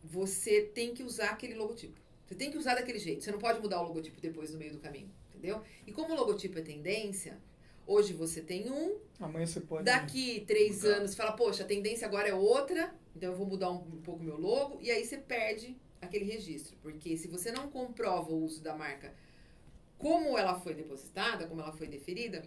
você tem que usar aquele logotipo. Você tem que usar daquele jeito. Você não pode mudar o logotipo depois no meio do caminho. Entendeu? E como o logotipo é tendência, hoje você tem um, Amanhã você pode. daqui 3 anos você fala, poxa, a tendência agora é outra, então eu vou mudar um pouco o meu logo, e aí você perde aquele registro. Porque se você não comprova o uso da marca como ela foi depositada, como ela foi deferida,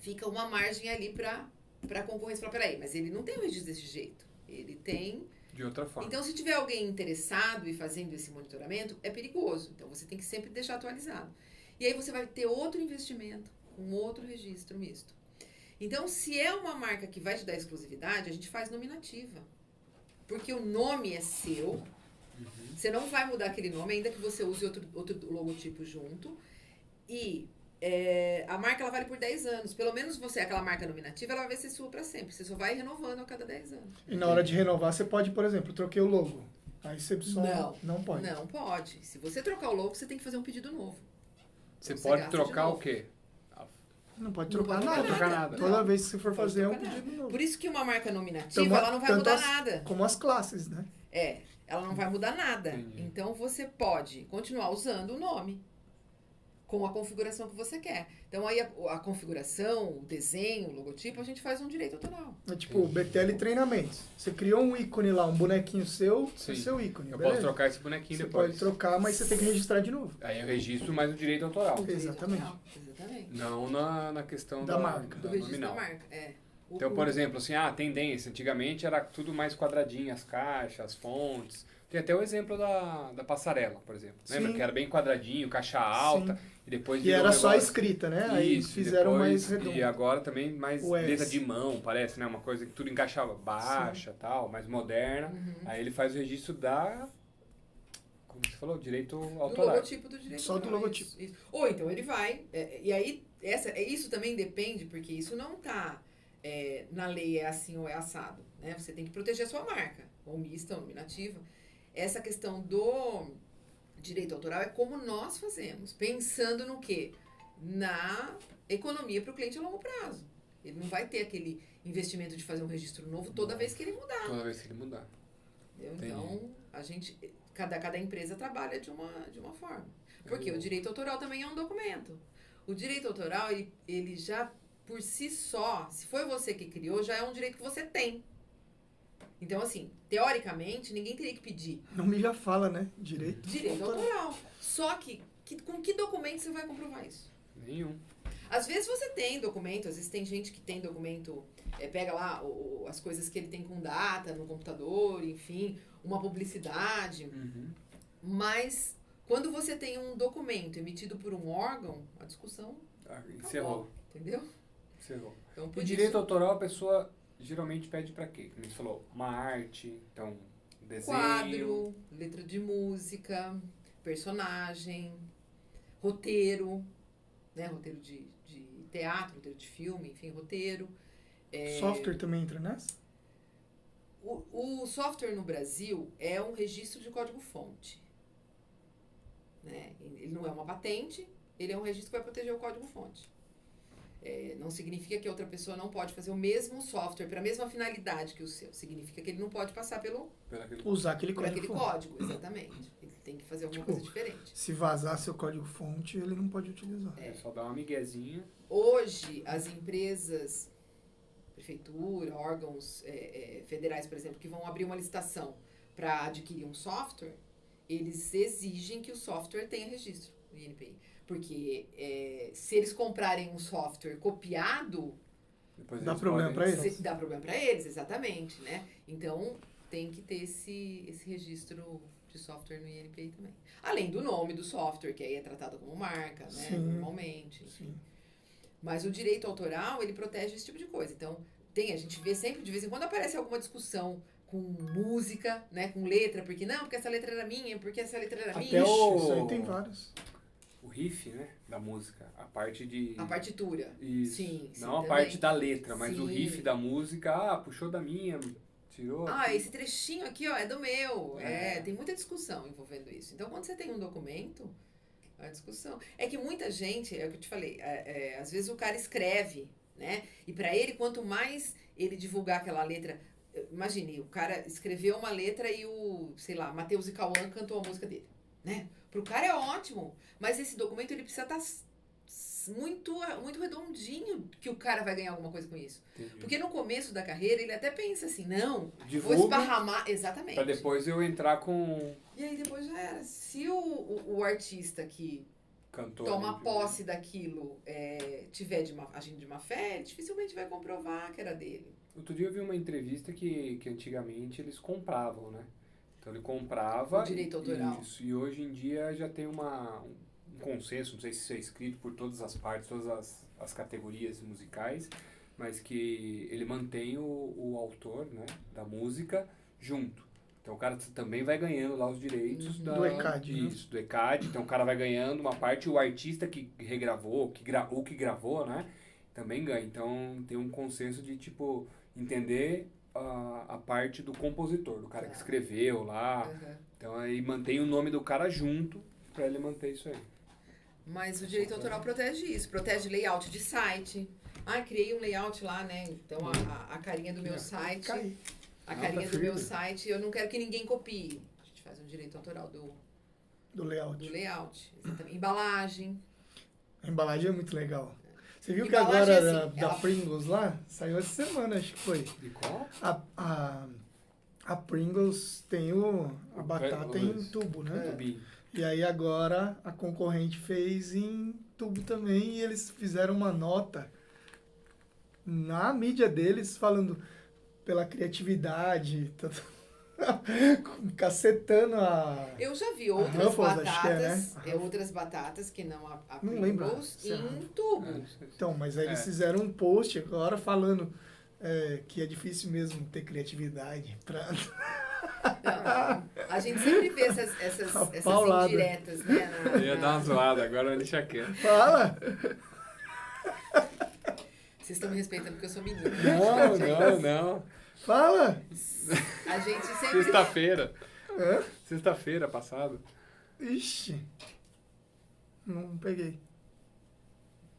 fica uma margem ali para a concorrência. Fala, peraí, mas ele não tem o registro desse jeito. Ele tem... De outra forma. Então, se tiver alguém interessado e fazendo esse monitoramento, é perigoso. Então, você tem que sempre deixar atualizado. E aí você vai ter outro investimento, um outro registro misto. Então, se é uma marca que vai te dar exclusividade, a gente faz nominativa. Porque o nome é seu. Você não vai mudar aquele nome, ainda que você use outro logotipo junto. E a marca ela vale por 10 anos. Pelo menos você, aquela marca nominativa, ela vai ser sua para sempre. Você só vai renovando a cada 10 anos. E na hora de renovar, você pode, por exemplo, troquei o logo. Aí você só não pode. Não pode. Se você trocar o logo, você tem que fazer um pedido novo. Você Você pode gasta trocar de o novo. quê? Não pode Não trocar pode nada. trocar nada. Toda vez que você for Não pode fazer é um trocar nada. pedido novo. Por isso que uma marca nominativa, Tanto- ela não vai tanto mudar as- nada. Como as classes, né? Ela não vai mudar nada. Entendi. Então, você pode continuar usando o nome com a configuração que você quer. Então, aí a configuração, o desenho, o logotipo, a gente faz um direito autoral. É tipo o BTL Treinamentos. Você criou um ícone lá, um bonequinho seu, é Sim. seu ícone. Eu beleza? posso trocar esse bonequinho Você depois. pode trocar, mas você tem que registrar de novo. Aí eu registro mais o direito autoral. O direito Exatamente. autoral. Exatamente. Não na questão Da marca. Do da registro nominal. da marca. Então, por exemplo, assim, tendência. Antigamente era tudo mais quadradinho, as caixas, as fontes. Tem até o exemplo da passarela, por exemplo. Lembra Sim. que era bem quadradinho, caixa alta, Sim. e depois E virou era um só negócio- escrita, né? Aí Isso, fizeram depois- mais redondo. E agora também mais O S. letra de mão, parece, né? Uma coisa que tudo encaixava baixa, tal, mais moderna. Aí ele faz o registro como você falou, direito Do autoral. logotipo do direito Só do autoral, logotipo. isso. Ou então ele vai, e aí isso também depende, porque isso não está na lei, é assim ou é assado. Né? Você tem que proteger a sua marca, ou mista, ou nominativa. Essa questão do direito autoral é como nós fazemos, pensando no quê? Na economia para o cliente a longo prazo. Ele não vai ter aquele investimento de fazer um registro novo toda vez que ele mudar. Toda vez que ele mudar. Entendeu? Entendi. Então, a gente, cada empresa trabalha de uma forma. Porque o direito autoral também é um documento. O direito autoral, ele já, por si só, se foi você que criou, já é um direito que você tem. Então, assim, teoricamente, ninguém teria que pedir O nome já fala, né? Direito. direito autoral. Só que com que documento você vai comprovar isso? Nenhum. Às vezes você tem documento, às vezes tem gente que tem documento, pega lá as coisas que ele tem com data no computador, enfim, uma publicidade. Mas quando você tem um documento emitido por um órgão, a discussão Encerrou. acabou, entendeu? Encerrou. Então, O por direito isso, autoral a pessoa geralmente pede pra quê? Como você falou, uma arte, então, desenho. quadro, letra de música, personagem, roteiro, né? Roteiro de teatro, roteiro de filme, enfim, roteiro. Software também entra nessa? O software no Brasil é um registro de código-fonte. Né? Ele não é uma patente, ele é um registro que vai proteger o código-fonte. Não significa que a outra pessoa não pode fazer o mesmo software para a mesma finalidade que o seu. Significa que ele não pode passar Usar aquele por aquele código. código, exatamente. Ele tem que fazer alguma coisa diferente. Se vazar seu código-fonte, ele não pode utilizar. É só dar uma miguezinha. Hoje, as empresas, prefeitura, órgãos federais, por exemplo, que vão abrir uma licitação para adquirir um software, eles exigem que o software tenha registro no INPI. Porque se eles comprarem um software copiado, Depois Dá eles problema podem- pra eles? dá problema para eles, exatamente, né? Então, tem que ter esse registro de software no INPI também. Além do nome do software, que aí é tratado como marca, né? Sim. Normalmente, enfim. Sim. Mas o direito autoral, ele protege esse tipo de coisa. Então, a gente vê sempre, de vez em quando aparece alguma discussão com música, né? Com letra, porque não, porque essa letra era minha, porque essa letra era Até minha. o- Isso aí tem vários. O riff, né? Da música. A parte de... A partitura. Isso. Sim, sim, Não a também. parte da letra, mas o Sim. riff da música. Puxou da minha, tirou. Esse trechinho aqui, ó, é do meu. É. Tem muita discussão envolvendo isso. Então, quando você tem um documento, a discussão. É que muita gente, é o que eu te falei, às vezes o cara escreve, né? E pra ele, quanto mais ele divulgar aquela letra. Imagine, o cara escreveu uma letra e sei lá, Matheus e Cauã cantou a música dele, né? Pro cara é ótimo, mas esse documento ele precisa estar muito, muito redondinho que o cara vai ganhar alguma coisa com isso. Entendi. Porque no começo da carreira ele até pensa assim, não, vou Divulga esparramar. Exatamente. pra depois eu entrar com E aí depois já era. Se o artista que cantor. toma ali, posse daquilo tiver agindo de má fé, ele dificilmente vai comprovar que era dele. Outro dia eu vi uma entrevista que antigamente eles compravam, né? Então ele comprava. O direito autoral. Isso. E hoje em dia já tem um consenso, não sei se isso é escrito por todas as partes, todas as categorias musicais, mas que ele mantém o autor, né, da música junto. Então o cara também vai ganhando lá os direitos Do ECAD, né? Isso, do ECAD. Então o cara vai ganhando uma parte, o artista que regravou, ou que gravou, né, também ganha. Então tem um consenso de, tipo, entender a parte do compositor, do cara que escreveu lá. Uhum. Então aí mantém o nome do cara junto pra ele manter isso aí. Mas o direito autoral protege isso, protege layout de site. Criei um layout lá, né? Então a carinha do meu site, Cai. a tá carinha do firme. meu site, eu não quero que ninguém copie. A gente faz um direito autoral Do layout. do layout. Exatamente. Embalagem. A embalagem é muito legal. Você viu que Embalagem agora é assim, da ela- Pringles lá? Saiu essa semana, acho que foi. E qual? A Pringles tem a batata em Isso. tubo, né? Tubinho. E aí agora a concorrente fez em tubo também e eles fizeram uma nota na mídia deles falando pela criatividade, cacetando Eu já vi outras Ruffles, acho que é, batatas, né? outras batatas que não a Não lembro Pringles se é em tubo. Então, mas aí eles É. fizeram um post agora falando que é difícil mesmo ter criatividade pra... Não, a gente sempre vê essas paulada. indiretas, né? Eu ia dar uma zoada, agora vai deixar quieto. Fala! Vocês estão me respeitando porque eu sou menina. Não. Fala! A gente sempre... Sexta-feira. Hã? Sexta-feira passada. Ixi. Não peguei.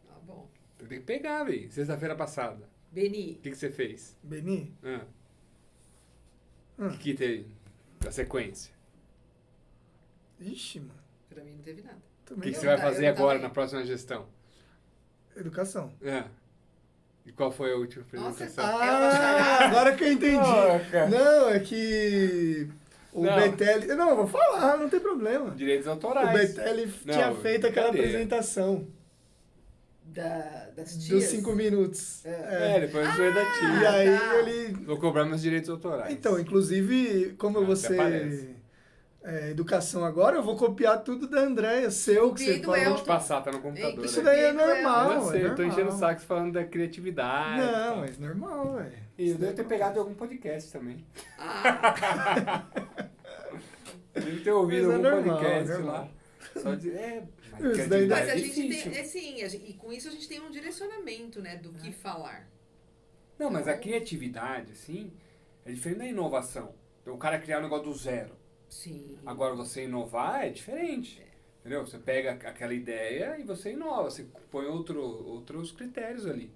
Tá bom. Tem que pegar, velho. Sexta-feira passada. Beni, O que você fez? Beni? O que teve? Da sequência. Ixi, mano. pra mim não teve nada. O Também que Eu você vai não tá- fazer eu não agora tava- na próxima gestão? Educação. E qual foi a última Nossa, apresentação? É uma charada. Agora que eu entendi. Caraca. Não, é que o Não. Betelli... Não, eu vou falar, não tem problema. Direitos O autorais. Betelli Não, tinha feito aquela brincadeira. apresentação Das tias. dos 5 minutos. Depois foi da E tia. aí tá. ele... Vou cobrar meus direitos autorais. Então, inclusive, como eu vou Até parece. ser educação agora, eu vou copiar tudo da Andréia, seu, que você Copiei do falou. Vou Elton. te passar, tá no computador. Isso aí. daí é Copiei do normal, Eu sei, é eu tô enchendo o normal. saco falando da criatividade. e Não, tal. mas normal, velho. E eu devo ter pegado em algum podcast também. Ah, Devo ter ouvido Mas é algum normal, podcast normal. lá. Só de. Isso Mas daí- mas a é gente difícil. tem... e com isso a gente tem um direcionamento, né? Do que falar. Não, mas a criatividade, assim, É diferente da inovação. Então, o cara criar um negócio do zero. Sim. Agora, você inovar é diferente. Entendeu? Você pega aquela ideia e você inova. Você põe outros critérios ali.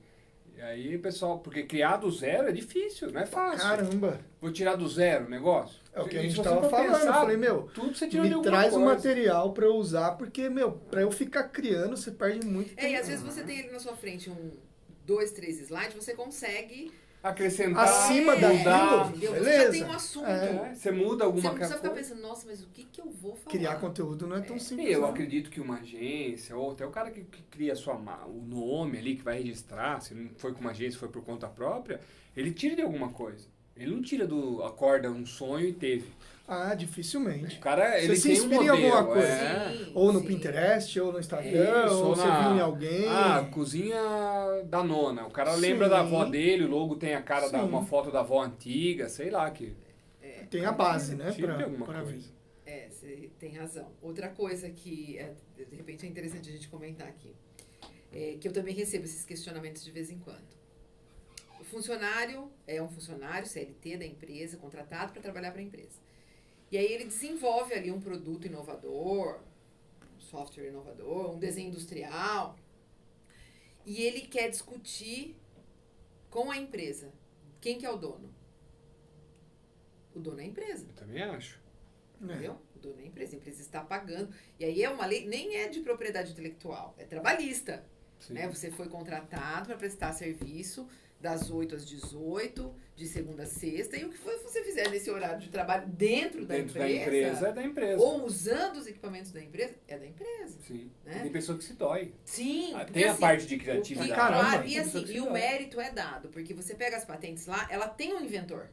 E aí, pessoal, porque criar do zero é difícil, não é fácil. Caramba. Vou tirar do zero o negócio? É o que a Se gente você tava for falando. Eu pensar, falei, meu, tudo você tira de me alguma traz o coisa. material pra eu usar, porque, meu, pra eu ficar criando, você perde muito tempo. E às vezes você tem ali na sua frente 2, 3 slides, você consegue Acrescentar, Acima mudar. daquilo, entendeu? Você beleza. já tem um assunto. É. Você muda Você alguma não precisa ficar coisa. pensando, nossa, mas o que eu vou falar? Criar conteúdo não é tão simples. Eu não. acredito que uma agência, ou até o cara que cria o nome ali, que vai registrar, se não foi com uma agência, foi por conta própria, ele tira de alguma coisa. Ele não tira acorda um sonho e teve. Ah, dificilmente. O cara, Você ele se tem um inspira em modelo. alguma coisa. é. Sim, Ou no sim. Pinterest, ou no Instagram, Isso, ou você viu em alguém. Ah, cozinha da nona. O cara Sim. lembra da avó dele, o logo tem a cara Sim. uma foto da avó antiga, sei lá que. Tem a base, né? Tira de alguma Pra coisa. vir. Você tem razão. Outra coisa que, de repente, é interessante a gente comentar aqui, que eu também recebo esses questionamentos de vez em quando. O funcionário é um funcionário CLT da empresa, contratado para trabalhar para a empresa. E aí ele desenvolve ali um produto inovador, um software inovador, um desenho industrial, e ele quer discutir com a empresa. Quem que é o dono? O dono é a empresa. Eu também acho. Entendeu? O dono é a empresa está pagando. E aí é uma lei, nem é de propriedade intelectual, é trabalhista. Sim. Né? Você foi contratado para prestar serviço das 8 às 18, de segunda a sexta, e o que você fizer nesse horário de trabalho dentro da Dentro empresa, da empresa é da empresa. ou usando os equipamentos da empresa, é da empresa. Sim. Né? Tem pessoa que se dói. Sim, Ah, porque, tem a assim, parte de e, criatividade. Caramba, claro, Tem e pessoa assim, que se e o dói. mérito é dado, porque você pega as patentes lá, ela tem um inventor.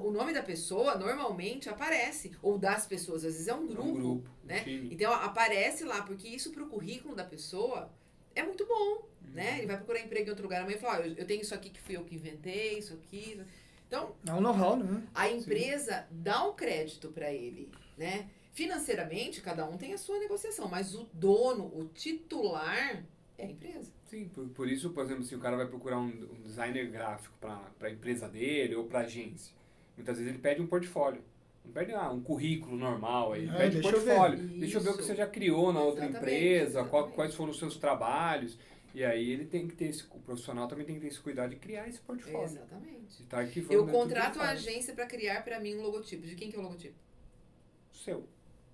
O nome da pessoa normalmente aparece, ou das pessoas, às vezes é um grupo, né? time. Então aparece lá, porque isso pro currículo da pessoa é muito bom, né? Ele vai procurar emprego em outro lugar, amanhã fala, eu tenho isso aqui que fui eu que inventei, isso aqui. Então, É um know-how, né? a empresa dá um crédito para ele, né? Financeiramente, cada um tem a sua negociação, mas o dono, o titular, é a empresa. Sim, por isso, por exemplo, se o cara vai procurar um designer gráfico para a empresa dele ou para agência, muitas vezes ele pede um portfólio. Não pede um currículo normal, aí ele pede um deixa eu ver. portfólio. Deixa eu ver o que Isso. você já criou na outra Exatamente, empresa, exatamente. quais foram os seus trabalhos. E aí ele tem que ter o profissional também tem que ter esse cuidado de criar esse portfólio. Exatamente. De estar arquivando Eu tudo que ele contrato a faz. agência para criar para mim um logotipo. De quem que é o logotipo? Seu.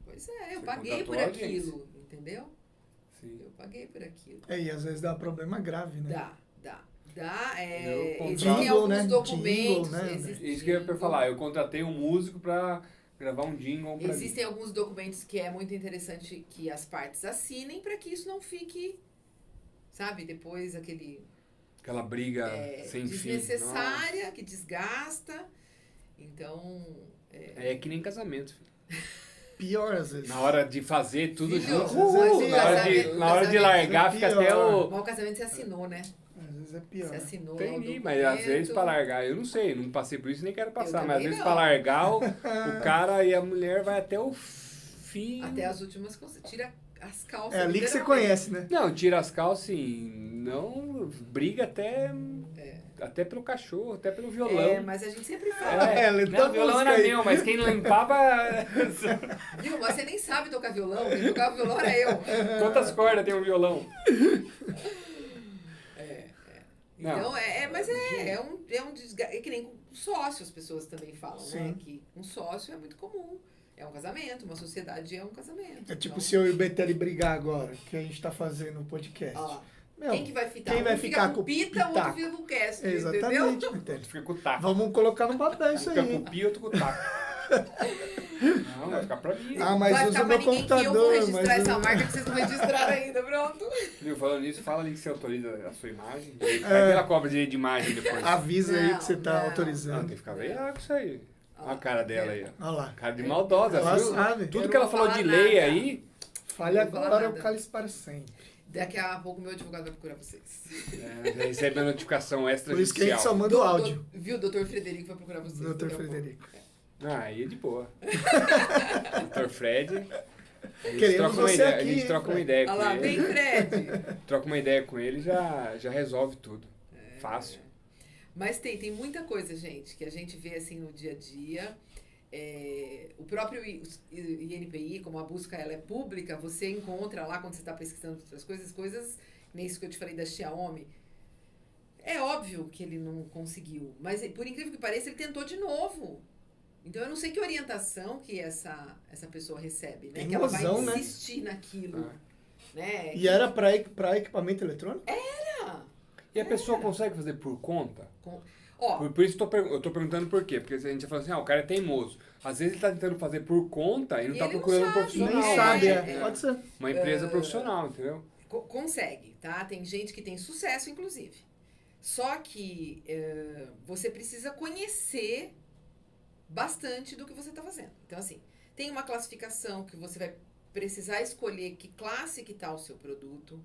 Pois é, eu Você paguei contratou por a agência. aquilo, entendeu? Sim. Eu paguei por aquilo. E às vezes dá problema grave, né? Dá. Eu contrato- Existem Jingle, alguns né? documentos. Jingle, né? existe Isso que eu ia jingle. falar, eu contratei um músico para gravar um jingle para mim. Existem alguns documentos que é muito interessante que as partes assinem para que isso não fique, sabe, depois Aquela briga sem fim. desnecessária, que desgasta. Então, É que nem casamento. Filho. Pior às vezes. Na hora de fazer tudo Filho, junto. mas Na hora de largar, fica pior. até o. o casamento você assinou, né? Às vezes é pior. Você assinou lá o Entendi, documento. mas às vezes pra largar, eu não sei, não passei por isso nem quero passar, Eu mas às também vezes não. pra largar, o cara e a mulher vai até o fim. Até as últimas tira as calças. É ali que você literalmente. conhece, né? Não, tira as calças, sim. Não briga até pelo cachorro, até pelo violão. É, mas a gente sempre fala. Não, o violão era meu, mas quem limpava. Viu? Mas você nem sabe tocar violão. Quem tocava violão era eu. Quantas cordas tem um violão? Então, Não. mas é um desgaste. É que nem com sócio, as pessoas também falam, né? Sim. Que um sócio é muito comum. É um casamento, uma sociedade é um casamento. É tipo Então, se eu e o Betelli brigar agora, que a gente tá fazendo o podcast. ó lá, Meu, quem que vai fitar? quem vai Um fica ficar com com o pita, o outro pitaco? fica com o cast, Exatamente, entendeu? Betelli. Fica com o taco. Vamos colocar no papel isso aí, Fica com o hein? pio, outro com o taco. Não, vai ficar pra mim. Ah, mas vai usa ficar pra meu ninguém que eu vou computador, registrar mas essa eu- marca que vocês não registraram ainda, pronto. Viu, falando nisso, fala ali que você autoriza a sua imagem. Vai que ela cobra direito de imagem depois. Avisa aí Não, que você tá não. Não, autorizando. tem que ficar velhaco com isso aí. Olha a cara dela aí, ó. Olha lá. Cara de maldosa, Ela viu? sabe. Tudo Eu que ela não vou falou de falar lei nada. aí, Fale Não vou falar agora, eu nada. cale para sempre. Daqui a pouco meu advogado vai procurar vocês. já recebe a notificação Por isso que a gente extrajudicial. só manda o áudio. Viu? O doutor Frederico vai procurar vocês. Doutor daqui a pouco. Frederico. Ah, aí é de boa. Dr. Fred. A gente Queremos troca uma você ideia, aqui, a gente hein, troca uma Fred? ideia Olha com lá, ele. vem Fred. Troca uma ideia com ele já resolve tudo. Fácil. Mas tem muita coisa, gente, que a gente vê assim no dia a dia. O próprio INPI, como a busca ela é pública, você encontra lá quando você está pesquisando outras coisas, nem isso que eu te falei da Xiaomi. É óbvio que ele não conseguiu, mas por incrível que pareça, ele tentou de novo. Então eu não sei que orientação que essa pessoa recebe, né? Que ela vai Teimosão, né? insistir naquilo. Né? E era pra equipamento eletrônico? E a pessoa consegue fazer por conta? Ó, Por isso eu tô perguntando por quê. Porque a gente fala assim, o cara é teimoso. Às vezes ele tá tentando fazer por conta e não E tá ele não procurando um sabe. profissional. Nem sabe, é. pode ser. Uma empresa profissional, entendeu? consegue, tá? Tem gente que tem sucesso, inclusive. Só que você precisa conhecer bastante do que você está fazendo. Então, assim, tem uma classificação que você vai precisar escolher que classe que está o seu produto.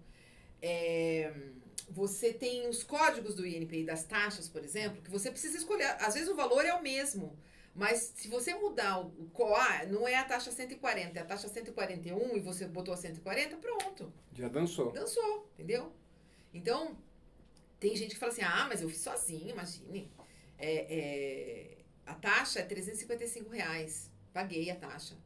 Você tem os códigos do INPI das taxas, por exemplo, que você precisa escolher. Às vezes o valor é o mesmo, mas se você mudar o COA, não é a taxa 140, é a taxa 141 e você botou a 140, pronto. Já dançou. Dançou, entendeu? Então, tem gente que fala assim, mas eu fiz sozinho, imagine. A taxa é R$355, paguei a taxa.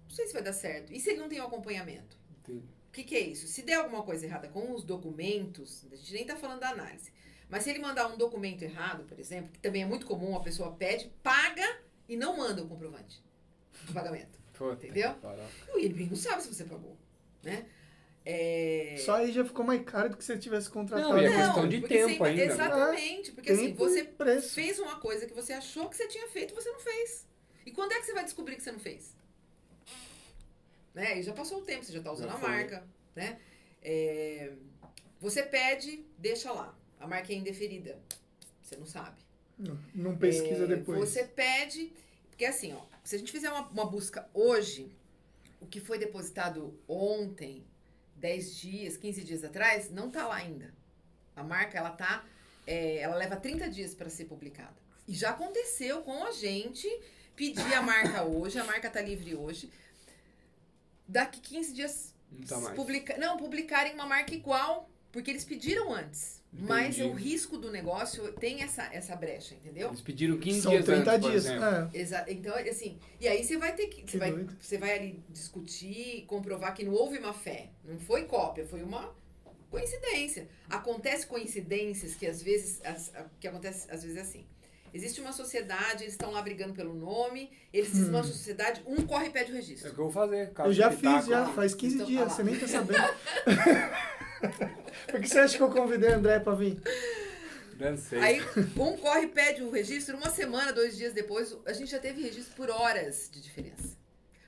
Não sei se vai dar certo. E se ele não tem um acompanhamento? Entendi. O que é isso? Se der alguma coisa errada com os documentos, a gente nem está falando da análise, mas se ele mandar um documento errado, por exemplo, que também é muito comum, a pessoa pede, paga e não manda o comprovante do pagamento. Entendeu? O INPI não sabe se você pagou, né? Só aí já ficou mais caro do que se você tivesse contratado. Não, e é questão de porque tempo ainda, né? Exatamente, porque assim, Tempo e você preço. fez uma coisa que você achou que você tinha feito e você não fez. E quando é que você vai descobrir que você não fez? Né? E já passou o tempo, você já está usando a marca, né? Você pede, deixa lá. A marca é indeferida. Você não sabe. Não pesquisa depois. Você pede, porque assim, se a gente fizer uma busca hoje, o que foi depositado ontem, 10 dias, 15 dias atrás, não tá lá ainda. A marca, ela leva 30 dias para ser publicada. E já aconteceu com a gente pedir a marca hoje, a marca tá livre hoje. Daqui 15 dias Não tá mais. publicarem uma marca igual, porque eles pediram antes. Entendi. Mas o risco do negócio tem essa brecha, entendeu? Eles pediram 15 São dias 30 antes, por dias. exemplo. Então, assim, e aí você vai ter que. doido. Você vai ali discutir, comprovar que não houve má fé. Não foi cópia, foi uma coincidência. Acontece coincidências que às vezes. Que acontece às vezes é assim. Existe uma sociedade, eles estão lá brigando pelo nome, eles desmancham a sociedade, um corre e pede o É registro. o que eu vou fazer. Caso Eu já de fiz, pitaco. já. Faz 15 Então, dias. olha lá. Você nem tá sabendo. Por que você acha que eu convidei a André pra vir? Dancei. Aí um corre e pede o registro, uma semana, 2 dias depois, a gente já teve registro por horas de diferença.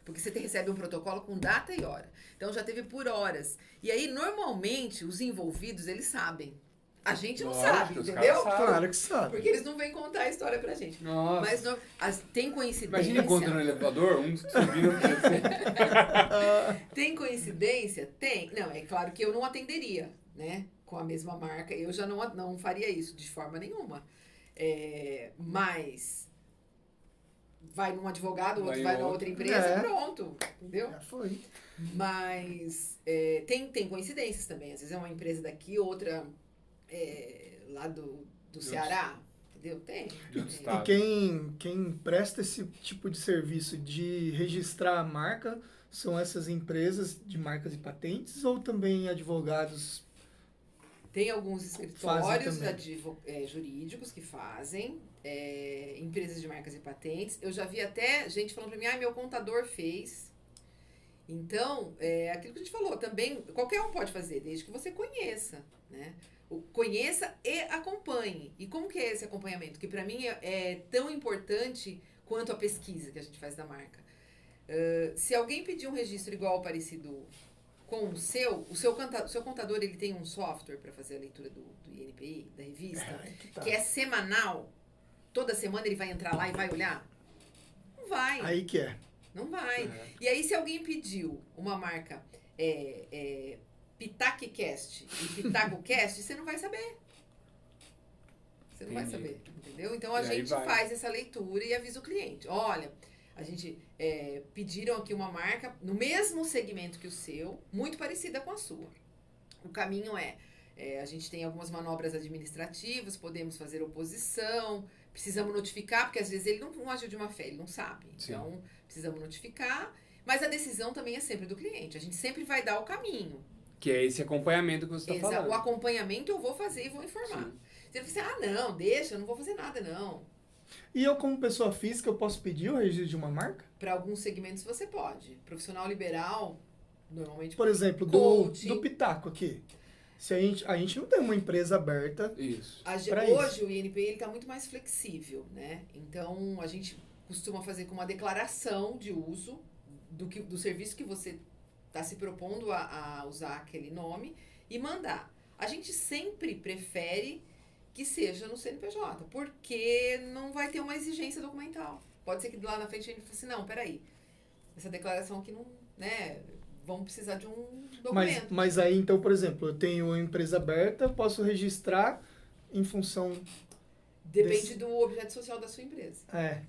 Porque você recebe um protocolo com data e hora. Então já teve por horas. E aí, normalmente, os envolvidos, eles sabem. A gente não Lógico, sabe, os entendeu? caras sabem. Claro que sabe. Porque eles não vêm contar a história pra gente. Nossa. Mas tem coincidência. Imagina encontrando no elevador, um subindo assim. Tem coincidência? Tem. Não, é claro que eu não atenderia, né? Com a mesma marca. Eu já não faria isso de forma nenhuma. Mas vai num advogado, outro vai na outra empresa, pronto. Entendeu? Já foi. Mas tem coincidências também. Às vezes é uma empresa daqui, outra lá do Ceará. Entendeu? Tem. De outro E estado. quem presta esse tipo de serviço de registrar a marca são essas empresas de marcas e patentes ou também advogados? Tem alguns escritórios Fazem jurídicos que fazem, empresas de marcas e patentes. Eu já vi até gente falando pra mim, meu contador fez. Então, aquilo que a gente falou, também qualquer um pode fazer, desde que você conheça, né? Conheça e acompanhe. E como que é esse acompanhamento? Que pra mim é tão importante quanto a pesquisa que a gente faz da marca. Se alguém pedir um registro igual ou parecido com o seu contador, ele tem um software para fazer a leitura do INPI, da revista, que é semanal, toda semana ele vai entrar lá e vai olhar? Não vai. Aí que é. Não vai. E aí, se alguém pediu uma marca PitaqueCast e PitagoCast, você não vai saber. Você não vai Entendi. saber, entendeu? Então, a E aí gente vai. faz essa leitura e avisa o cliente. Olha, a gente pediram aqui uma marca no mesmo segmento que o seu, muito parecida com a sua. O caminho A gente tem algumas manobras administrativas, podemos fazer oposição, precisamos notificar, porque às vezes ele não agiu de má fé, ele não sabe. Sim. Então, precisamos notificar. Mas a decisão também é sempre do cliente. A gente sempre vai dar o caminho. Que é esse acompanhamento que você está O falando. acompanhamento eu vou fazer e vou informar. Sim. Se ele falar assim, não, deixa, eu não vou fazer nada, não. E eu, como pessoa física, eu posso pedir o registro de uma marca? Para alguns segmentos você pode. Profissional liberal, normalmente... Por exemplo, Coach. do Pitaco aqui. Se a gente não tem uma empresa aberta. Isso. Pra Hoje o INPI está muito mais flexível, né? Então, a gente costuma fazer com uma declaração de uso do serviço que você está se propondo a usar aquele nome e mandar. A gente sempre prefere que seja no CNPJ, porque não vai ter uma exigência documental. Pode ser que lá na frente a gente fale assim, não, peraí, essa declaração aqui não, né, vamos precisar de um documento. Mas aí, então, por exemplo, eu tenho uma empresa aberta, eu posso registrar em função... Depende do objeto social da sua empresa.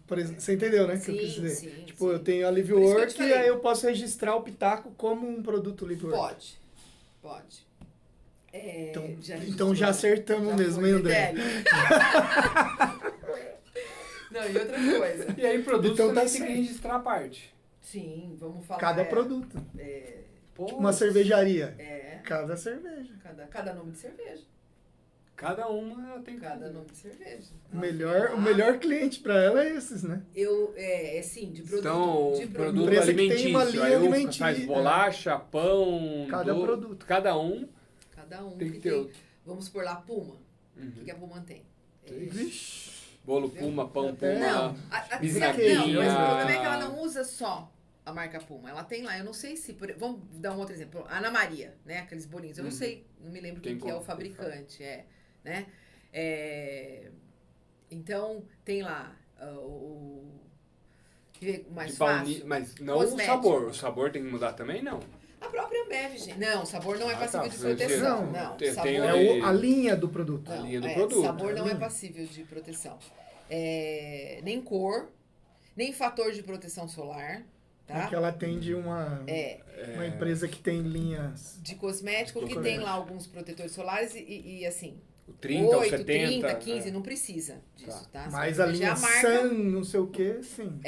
Por exemplo, você entendeu, né? Que eu Sim, quis dizer. sim, Tipo, sim. eu tenho a Por isso que eu LiveWork te e falei. aí eu posso registrar o Pitaco como um produto LiveWork. Pode. Então já acertamos Já mesmo, foi, hein, André? Délio? Não, e outra coisa. E aí, produtos Então também tá tem que certo. registrar a parte. Sim, vamos falar. Cada produto. Pô, Uma cervejaria. É, Cada cerveja. cada nome de cerveja. Cada uma ela tem que Cada fazer. nome de cerveja. O melhor cliente para ela é esses, né? Sim, de produto. Então, de produto Empresa que tem alimentício. uma linha Aí o alimentícia. faz bolacha, pão, Cada produto. Cada um Cada um tem que que ter tem. outro. Vamos por lá, Puma. O Uhum. que a Puma tem? Vixe. Bolo Puma, pão Até- Puma. Não, bisnaguinha. não, mas o problema é que ela não usa só a marca Puma. Ela tem lá, eu não sei se... Vamos dar um outro exemplo. Ana Maria, né? Aqueles bolinhos. Eu não Uhum. sei, não me lembro Tem quem que é o como, fabricante. Né? Então, tem lá o mais De fácil. baunilha, mas não Cosmético. o sabor. O sabor tem que mudar também, não. A própria Ambev, gente. Não, sabor não é Ah, passível tá. de proteção. Não, Não, tem- sabor tem É a linha do produto. a não, linha do produto. Sabor não é Hum. passível de proteção. Nem cor, nem fator de proteção solar, tá? Porque ela atende uma empresa que tem linhas. De cosmético, De que cosmético. tem lá alguns protetores solares e assim, O 30, o 8, 70. 30, 15, não precisa disso, tá? Você Mas vai a proteger linha marca. Sun, não sei o que, sim.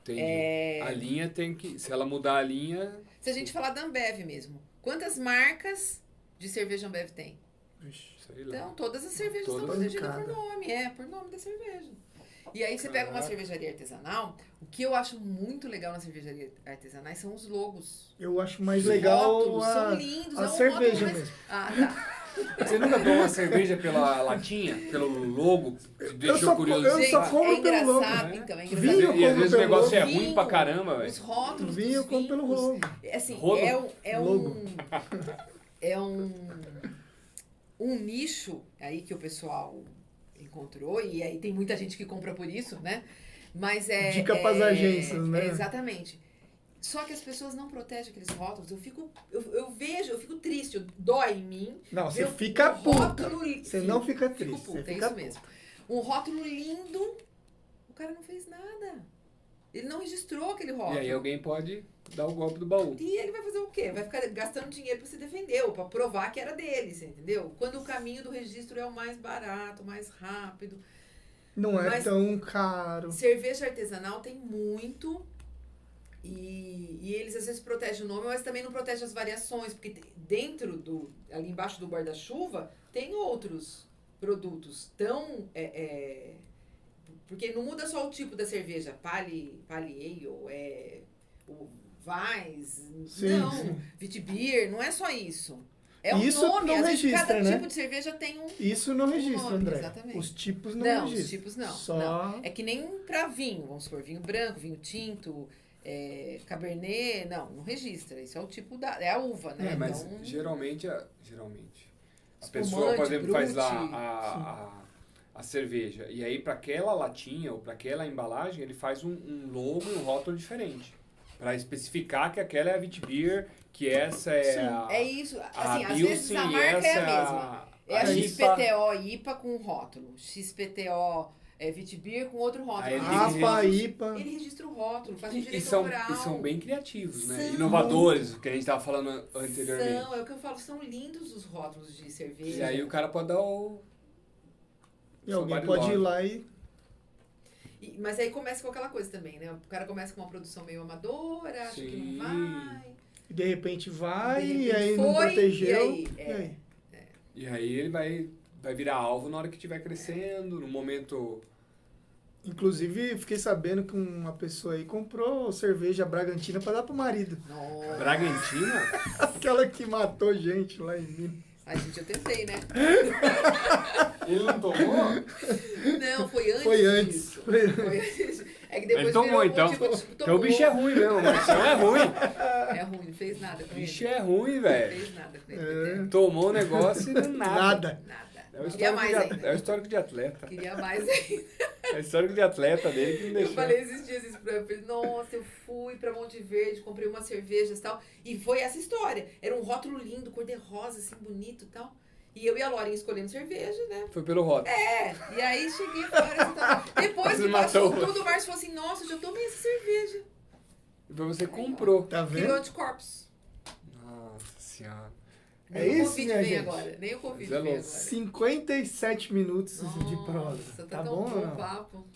Entendi. A linha tem que... Se ela mudar a linha... Se a gente falar da Ambev mesmo, quantas marcas de cerveja Ambev tem? Vixe. Sei lá. Então, todas as cervejas Todas estão protegidas cada. por nome, por nome da cerveja. E aí você pega uma Caraca. cervejaria artesanal, o que eu acho muito legal nas cervejarias artesanais são os logos. Eu acho mais Os legal rótulos a, são lindos. a é um cerveja rótulo mais- mesmo. Ah, tá. Você nunca tomou uma cerveja pela latinha? Pelo logo? Te deixou curioso? eu só Gente, como é pelo logo, engraçado, né? então, é Vinho engraçado. E às como vezes o pelo negócio é vinho, ruim pra caramba, velho. Os rótulos Vinho dos como pelo vinhos. logo. Assim, Rodo? é um nicho aí que o pessoal encontrou, e aí tem muita gente que compra por isso, né? Mas Dica pras agências, né? Exatamente. Só que as pessoas não protegem aqueles rótulos. Eu fico triste, dói em mim. Não, você ver fica um puta. rótulo Você não fica Fico triste. puta, Você é fica isso mesmo. Um rótulo lindo, o cara não fez nada. Ele não registrou aquele rótulo. E aí alguém pode dar o golpe do baú. E ele vai fazer o quê? Vai ficar gastando dinheiro pra se defender, ou pra provar que era dele, você entendeu? Quando o caminho do registro é o mais barato, mais rápido. Não é Mas- tão caro. Cerveja artesanal tem muito, e eles às vezes protegem o nome, mas também não protegem as variações, porque ali embaixo do guarda-chuva, tem outros produtos tão... porque não muda só o tipo da cerveja, Pale Ale, o Weiss, Sim, não, sim. Vitibir, não é só isso. É Isso um nome, não às vezes registra, cada né? tipo de cerveja tem um... Isso não registra, nome, André. exatamente. Os tipos não Não, registram. os tipos não. Só... não. É que nem pra vinho, vamos supor, vinho branco, vinho tinto, cabernet, não registra. Isso é o tipo é a uva, né? Mas Então, geralmente a Espumante, pessoa, por exemplo, faz brute. lá a cerveja. E aí, para aquela latinha ou para aquela embalagem, ele faz um logo e um rótulo diferente. Para especificar que aquela é a Vitibir, que essa é a... é isso. a Assim, às Pilsen vezes a e marca essa é a mesma. É a IPA. XPTO IPA com rótulo. XPTO Vitibir com outro rótulo. Aí ele APA, IPA. Ele registra o rótulo, faz um E direito são, autoral. e são bem criativos, né? São. Inovadores, o que a gente tava falando anteriormente. É o que eu falo, são lindos os rótulos de cerveja. E aí o cara pode dar o... E alguém somebody pode ir love. lá e... Mas aí começa com aquela coisa também, né? O cara começa com uma produção meio amadora, acha que Sim. não vai. e de repente vai, De e repente aí não foi, protegeu. e aí? e aí? E aí ele vai virar alvo na hora que estiver crescendo, no momento... Inclusive, fiquei sabendo que uma pessoa aí comprou cerveja Bragantina pra dar pro marido. Nossa. Bragantina? Aquela que matou gente lá em Minas. Ai, gente, eu tentei, né? Ele não tomou? Não, foi antes Foi antes. disso. Foi Foi antes. É que depois Ele tomou, virou então. motivo de- Então o bicho é ruim mesmo, mas isso é ruim. É ruim, não fez nada O com bicho ele. é ruim, Não velho. fez nada com É. ele. Tomou o negócio e nada. Nada. Nada. É o Queria histórico, mais de, ainda. é o histórico de atleta. Queria mais ainda. É o histórico de atleta dele que não Eu deixou. falei esses dias isso pra ele. Eu falei, nossa, eu fui pra Monte Verde, comprei umas cervejas e tal. E foi essa história. Era um rótulo lindo, cor-de-rosa, assim, bonito e tal. E eu e a Lorinha escolhendo cerveja, né? Foi pelo rótulo. E aí cheguei fora. Depois Você que passou matou. tudo, o Márcio falou assim, nossa, eu já tomei essa cerveja. Então você comprou. Tá Criou vendo? anticorpos. Nossa senhora. É Nem o isso, Covid minha vem gente. agora. Nem o Covid Isso é vem louco. agora. 57 minutos de prosa. Nossa, Tá tão bom ou bom o não? papo.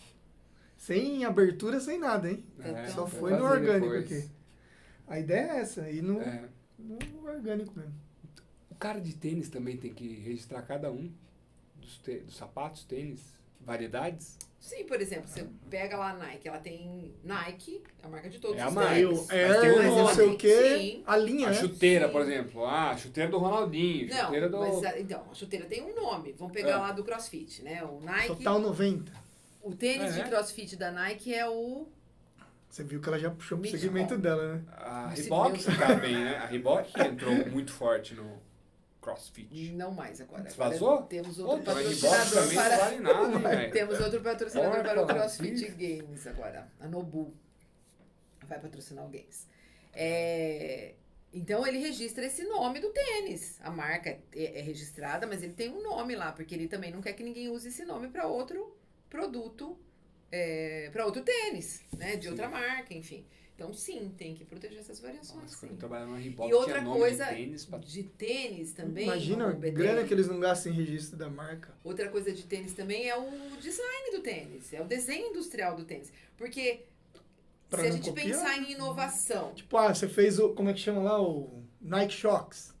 Sem abertura, sem nada, hein? Tá Só bom. foi vou no fazer orgânico depois. aqui. A ideia é essa, ir no, É. no orgânico mesmo. O cara de tênis também tem que registrar cada um dos sapatos, tênis, variedades. Sim, por exemplo, você pega lá a Nike, ela tem Nike, a marca de todos É a os marca. Aí tênis. o Mas tem Air, um não nome. sei o quê, Sim. a linha, A né? chuteira, Sim. por exemplo. Ah, a chuteira do Ronaldinho, Não, chuteira do... mas então, a chuteira tem um nome. Vamos pegar É. lá do CrossFit, né? O Nike. Total 90. O tênis É. de CrossFit da Nike é o Você viu que ela já puxou pro Mítico. segmento dela, né? A Esse Reebok meu- tá bem, né? A Reebok entrou muito forte no CrossFit. não mais agora. Desvazou? Agora temos outro Outra, a Reebok patrocinador também para não vale nada, hein, velho? temos outro patrocinador para o Porca, CrossFit bicho. Games agora. A Nobu vai patrocinar o Games. Então ele registra esse nome do tênis. A marca é registrada, mas ele tem um nome lá, porque ele também não quer que ninguém use esse nome para outro produto, para outro tênis, né? De Sim. outra marca, enfim. Então sim, tem que proteger essas variações. Nossa, sim. quando eu trabalhava na Reebok E outra tinha nome coisa de tênis pra... de tênis também. Imagina a o BTR. grana que eles não gastam em registro da marca. Outra coisa de tênis também é o design do tênis, é o desenho industrial do tênis. Porque Pra se a não gente copiar? pensar em inovação, Tipo, você fez o, como é que chama lá? O Nike Shox.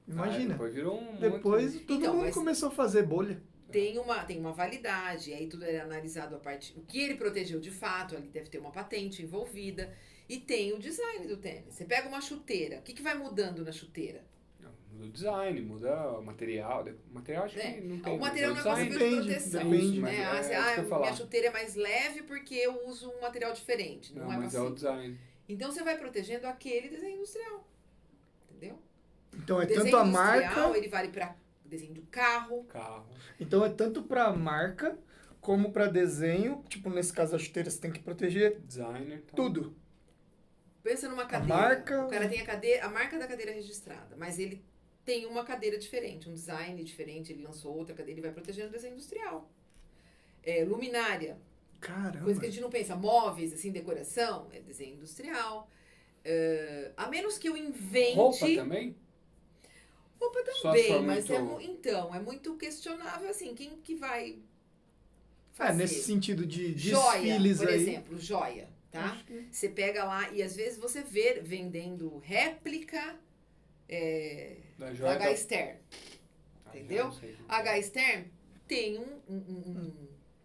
Imagina. Ah, depois virou um Depois monte... todo Então, mundo mas- começou a fazer bolha. tem uma validade, aí tudo é analisado a parte, o que ele protegeu de fato, ali deve ter uma patente envolvida, e tem o design do tênis. Você pega uma chuteira, o que vai mudando na chuteira? Não, muda o design, muda o material. O material acho É, que não tem. o material não mas é o design- possível de Depende, proteção. depende. Né? Mas Você, é isso que eu ia falar. minha chuteira é mais leve porque eu uso um material diferente. Não, Não, é mas é possível. o design. Então você vai protegendo aquele desenho industrial. Entendeu? Então é O desenho tanto a industrial, marca, ele vale para desenho do carro. Carro. então é tanto pra marca como pra desenho. Tipo, nesse caso a chuteira você tem que proteger Designer. Tá. tudo. Pensa numa cadeira. marca- O cara tem a marca da cadeira registrada, mas ele tem uma cadeira diferente, um design diferente, ele lançou outra cadeira, ele vai protegendo o desenho industrial. Luminária, Caramba. coisa que a gente não pensa, móveis, assim, decoração, é desenho industrial. A menos que eu invente... Roupa também? Roupa Só também, se for mas muito- então, é muito questionável, assim, quem que vai É, fazer? nesse sentido de Joia, desfiles por aí. exemplo, joia, tá? Acho que- Você pega lá e às vezes você vê vendendo réplica Da da joia. H. Stern. Ah, já entendeu? não sei como A é. H. Stern tem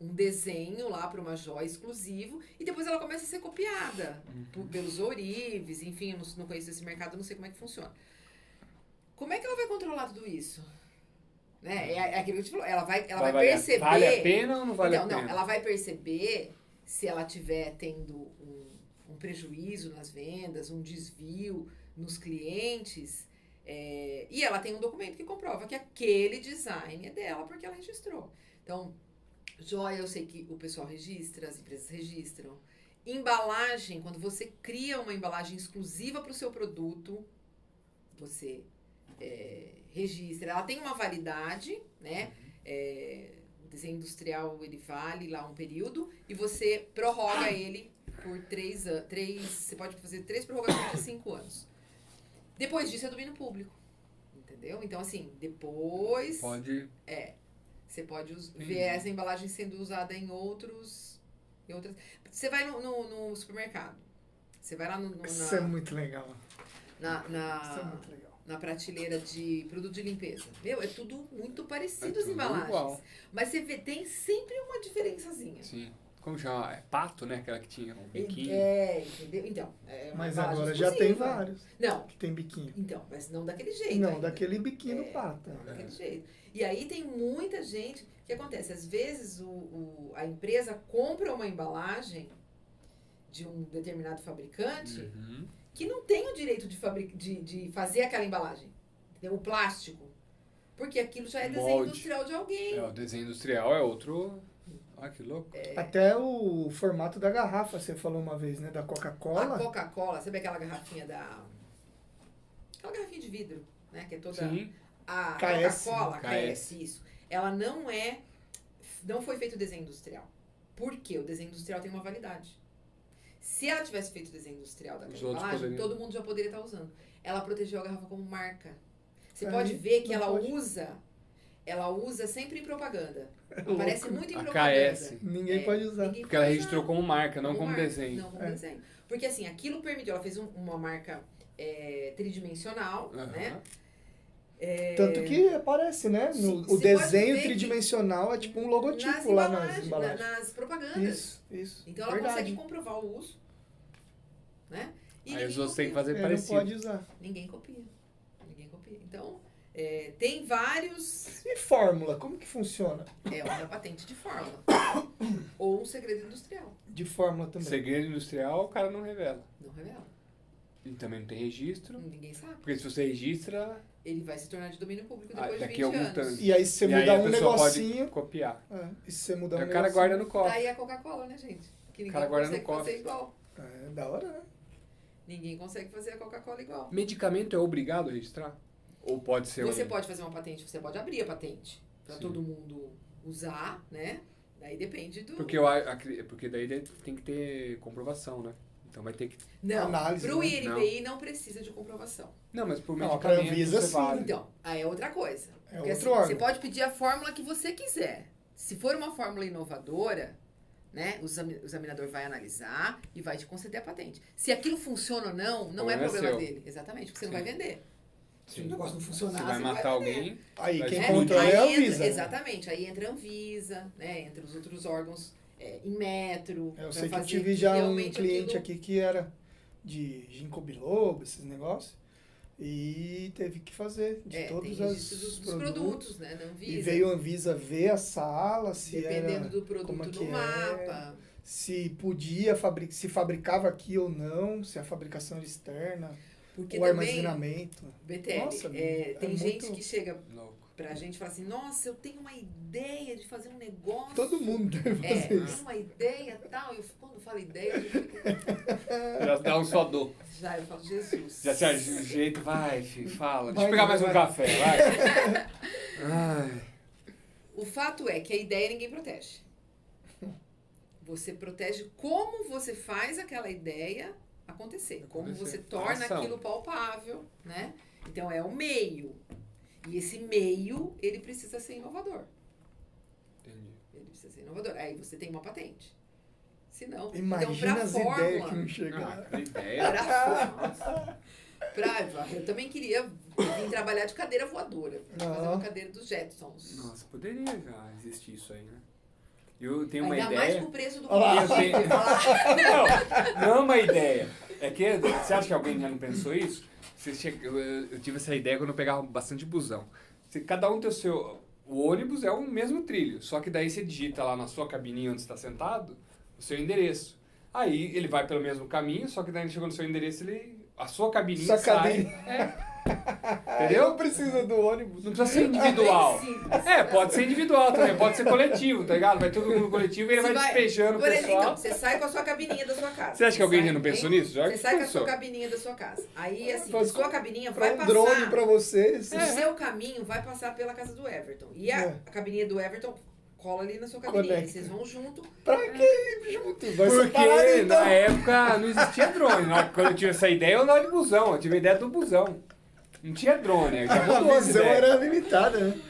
um desenho lá para uma joia exclusivo e depois ela começa a ser copiada pelos ourives, enfim, eu não conheço esse mercado, não sei como é que funciona. Como é que ela vai controlar tudo isso? Né? É aquilo que a gente falou, ela vai perceber... Vale a pena ou não vale Então, a pena? não, ela vai perceber se ela estiver tendo um prejuízo nas vendas, um desvio nos clientes, e ela tem um documento que comprova que aquele design é dela porque ela registrou. Então, joia, eu sei que o pessoal registra, as empresas registram. Embalagem, quando você cria uma embalagem exclusiva para o seu produto, você registra. Ela tem uma validade, né? desenho industrial, ele vale lá um período e você prorroga ele por 3 anos. Você pode fazer 3 prorrogações de 5 anos. Depois disso é domínio público. Entendeu? Então, assim, depois... Pode... Você pode ver essa embalagem sendo usada em outras... Você vai no supermercado. Você vai lá Isso é muito legal. Isso é na muito legal. prateleira de produto de limpeza. Meu, é tudo muito parecido as tudo embalagens. igual. Mas você vê, tem sempre uma diferençazinha. Sim. Como chama? É pato, né? Aquela que tinha um biquinho. Entendeu? Então, é uma Mas embalagem agora já tem exclusiva. vários Não, que tem biquinho. então, mas não daquele jeito. Não, ainda. daquele biquinho do pato. Não, daquele jeito. E aí tem muita gente... O que acontece? Às vezes a empresa compra uma embalagem de um determinado fabricante Uhum. que não tem o direito de fazer aquela embalagem. Entendeu? O plástico. Porque aquilo já é desenho Molde. industrial de alguém. O desenho industrial é outro... Ah, que louco. Até o formato da garrafa, você falou uma vez, né? Da A Coca-Cola. Coca-Cola, sabe aquela garrafinha aquela garrafinha de vidro, né? Que é toda... Sim. A KS, Coca-Cola, né? KS, isso. Ela não foi feito desenho industrial. Por quê? O desenho industrial tem uma validade. Se ela tivesse feito desenho industrial daquela Os outros embalagem, poderiam. todo mundo já poderia estar usando. Ela protegeu a garrafa como marca. Você Aí, pode ver que não ela pode. usa sempre em propaganda. louco. Aparece muito em A propaganda. KS. Ninguém pode usar. ninguém Porque ela pode registrou usar. como marca, não como marca, desenho. Não como É. desenho. Porque assim, aquilo permitiu, ela fez uma marca tridimensional, Aham. né? Tanto que aparece, né? Sim, O você desenho pode ver tridimensional é tipo um logotipo nas lá embalagens, nas embalagens. nas propagandas. Isso. Então ela Verdade. consegue comprovar o uso, né? E Aí os ninguém outros têm que copia. fazer Não parecido. pode usar. Ninguém copia. Então, tem vários... E fórmula, como que funciona? É uma patente de fórmula. Ou um segredo industrial. De fórmula também. Segredo industrial, o cara não revela. Não revela. E também não tem registro. Ninguém sabe. Porque se você registra, Ele vai se tornar de domínio público depois de daqui 20 a algum anos. tempo. E aí se você e aí mudar a um pessoa negocinho. pode copiar. E se você mudar Aí um o cara negocinho. guarda no cofre. Daí a Coca-Cola, né, gente? Que ninguém cara guarda no consegue fazer cofre. igual. É da hora, né? Ninguém consegue fazer a Coca-Cola igual. Medicamento é obrigado a registrar? Ou pode ser Você um... pode fazer uma patente, você pode abrir a patente para Sim. todo mundo usar, né? Daí depende do... Porque daí tem que ter comprovação, né? Então vai ter que... Não, Análise, pro né? INPI não precisa de comprovação. Não, mas por Não, medicamento pra Anvisa, você sim. vale. Então, aí é outra coisa. É Porque, outro assim, órgão. você pode pedir a fórmula que você quiser. Se for uma fórmula inovadora, né, o examinador vai analisar e vai te conceder a patente. Se aquilo funciona ou não é Problema problema seu. dele. Exatamente, porque você não Sim. vai vender. Se o Sim. negócio não Você funcionar, vai você matar vender. alguém... Aí Vai quem explodir. controla é a Aí Anvisa. exatamente, aí entra a Anvisa, né, entra os outros órgãos em metro. Eu pra sei que eu fazer tive já um realmente cliente aquilo- aqui que era de ginkgo biloba, esses negócios. E teve que fazer de tem todos registro os dos produtos, né, da Anvisa. E veio a Anvisa ver a sala, se Dependendo era, do produto como é que no mapa. se podia se fabricava aqui ou não, se a fabricação era externa, Porque o também, armazenamento. BTL, Nossa, tem é gente muito- que chega Louco. pra gente e fala assim, nossa, eu tenho uma ideia de fazer um negócio. Todo mundo deve fazer eu tenho isso. uma ideia e tal. Quando falo ideia, eu fico, Já dá um só dor. eu falo, Jesus. Já se ajeita o jeito, vai, filho, fala. Deixa Vai, eu pegar mais vai. um café, vai. Ai. O fato é que a ideia ninguém protege. Você protege como você faz aquela ideia acontecer. Como Acontecer. você torna Ação. aquilo palpável, né? Então, é o meio. E esse meio, ele precisa ser inovador. Entendi. Ele precisa ser inovador. Aí você tem uma patente. Se não, Imagina então, as ideias que não chegam. Ah, que ideia. Eu também queria vir trabalhar de cadeira voadora. Fazer uma cadeira dos Jetsons. Nossa, poderia já existir isso aí, né? Eu tenho uma Ainda mais ideia. com o preço do Olha lá. Eu tenho- Não é uma ideia. É que você acha que alguém já não pensou isso? Eu tive essa ideia quando eu pegava bastante busão. Cada um tem o seu. O ônibus é o mesmo trilho, só que daí você digita lá na sua cabininha onde você está sentado o seu endereço. Aí ele vai pelo mesmo caminho, só que daí ele chegou no seu endereço, a sua cabininha Sua sai. cabine. Entendeu? Não precisa do ônibus. Não precisa ser individual. Bem simples. Pode ser individual também, pode ser coletivo, tá ligado? Vai todo mundo no coletivo e ele vai despejando o Por exemplo, pessoal. então, você sai com a sua cabininha da sua casa. Você acha que alguém sai, já não pensou hein? nisso? Já Você sai com a pensou. sua cabininha da sua casa. Aí, assim, a Faz sua cabininha Pra vai um passar... drone pra vocês. O seu caminho vai passar pela casa do Everton. E a É. cabininha do Everton cola ali na sua cadeirinha. Conecta. Vocês vão junto. Pra que junto? Vai separado, Porque então. na época não existia drone. Quando eu tive essa ideia, eu andava de busão. Eu tive a ideia do busão. Não tinha drone. Já mudou A as visão ideias. era limitada, né?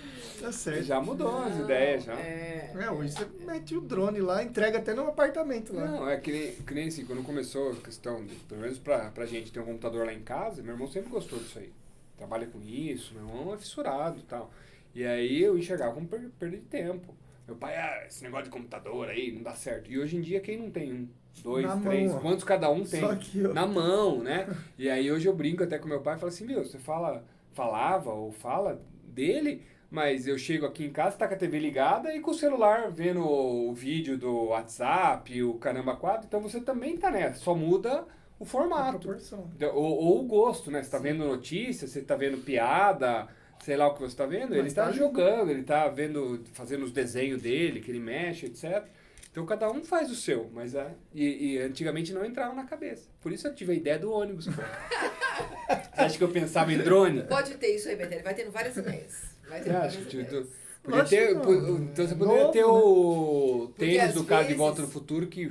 Tá certo. Já mudou as Não, ideias, já. É, hoje você mete o drone lá, entrega até no apartamento lá. Não, é que nem assim, quando começou a questão, pelo menos pra gente ter um computador lá em casa, meu irmão sempre gostou disso aí. Trabalha com isso, meu irmão é fissurado e tal. E aí eu enxergava como perda de tempo. Meu pai, esse negócio de computador aí não dá certo. E hoje em dia, quem não tem um, dois, Na três, mão, ó. quantos cada um tem? Só aqui, ó. Na mão, né? E aí hoje eu brinco até com meu pai e falo assim, meu, você falava ou fala dele, mas eu chego aqui em casa, tá com a TV ligada e com o celular vendo o vídeo do WhatsApp, o caramba 4, então você também tá nessa, só muda o A formato. proporção. Ou o gosto, né? Você tá vendo notícia, você tá vendo piada, sei lá o que você tá vendo, Mas ele tá tá jogando, ele tá fazendo os desenhos dele, que ele mexe, etc. Então cada um faz o seu, mas e antigamente não entrava na cabeça. Por isso eu tive a ideia do ônibus, pô. Você acha que eu pensava em drone? Pode ter isso aí, Betel. Vai tendo várias ideias. Vai Você tendo acha várias que ideias. podia Lógico ter, que não. então você poderia Novo, ter o Porque tênis às do cara de vezes- volta no futuro que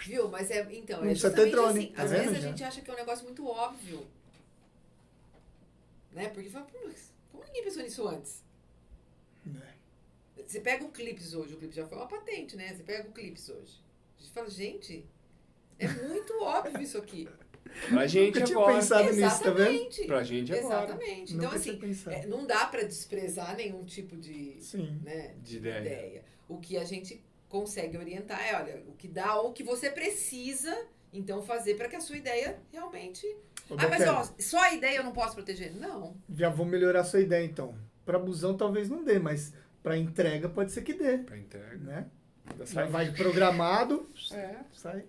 Viu? Mas então, Não é precisa ter justamente drone, assim. tá Às vendo vezes a já? gente acha que é um negócio muito óbvio. Né? Porque fala, "Pô, mas como ninguém pensou nisso antes?" Você pega o Clips hoje, o Clips já foi uma patente, né? Você pega o Clips hoje. A gente fala, gente, é muito óbvio isso aqui. pra gente Nunca tinha agora. pensado nisso, tá vendo? Exatamente. Pra gente agora. Exatamente. Então, Nunca assim, tinha pensado. não dá pra desprezar nenhum tipo de, Sim. né, De ideia. O que a gente consegue orientar é, olha, o que dá ou o que você precisa, então, fazer para que a sua ideia realmente... Ô, mas Betel, ó, só a ideia eu não posso proteger? Não. já vou melhorar a sua ideia então. Pra busão talvez não dê, mas pra entrega pode ser que dê, Pra entrega. né? Sai, Vai programado, é, sai.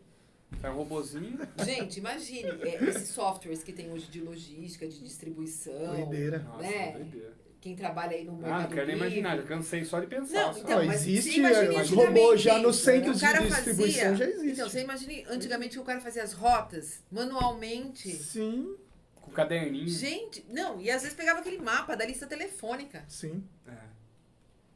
sai um robozinho. Gente, imagine esses softwares que tem hoje de logística, de distribuição, Doideira. Nossa, Né? doideira. quem trabalha aí no mercado Ah, não quero nem livre. imaginar, já cansei só de pensar. Não, só. então, Ó, mas existe você imagine os robôs já antigamente nos isso, centros o de cara distribuição, fazia- já existe. Então, você imagine antigamente que o cara fazia as rotas manualmente. Sim, Com o caderninho. Gente, não, e às vezes pegava aquele mapa da lista telefônica. sim. É.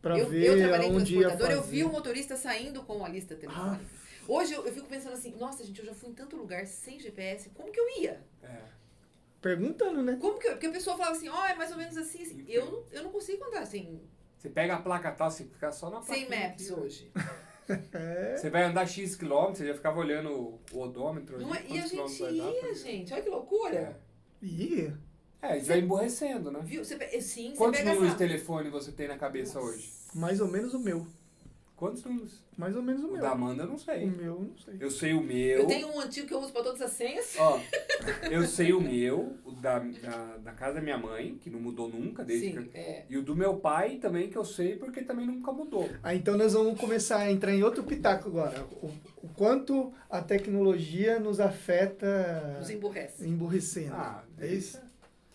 Pra Eu ver trabalhei em onde ia transportador, eu fazer. vi o motorista saindo com a lista telefônica. Hoje eu fico pensando assim, nossa gente, eu já fui em tanto lugar sem GPS, como que eu ia? É. Perguntando, né? Como que eu... Porque a pessoa falava assim, ó, é mais ou menos assim, assim. Eu não consigo andar assim, Você pega a placa tal, você fica só na placa. sem maps hoje. É. Você vai andar X quilômetros, você já ficava olhando o odômetro. Não ali, é- E a quantos gente quilômetros vai dar pra ia, ver. gente, olha que loucura. Ih, É, isso vai emborrecendo, né? Viu? Sim, você Quantos pega números essa... de telefone você tem na cabeça hoje? mais ou menos o meu. Quantos números? Mais ou menos o O meu. da Amanda eu não O sei. meu, não sei. Eu sei o meu. Eu tenho um antigo que eu uso pra todas as senhas. Ó, eu sei o meu, o da casa da minha mãe, que não mudou nunca, desde Sim, que... é. E o do meu pai também, que eu sei, porque também nunca mudou. Ah, então nós vamos começar a entrar em outro pitaco agora. O quanto a tecnologia nos afeta Nos emburrece. emburrecendo. Ah, é isso?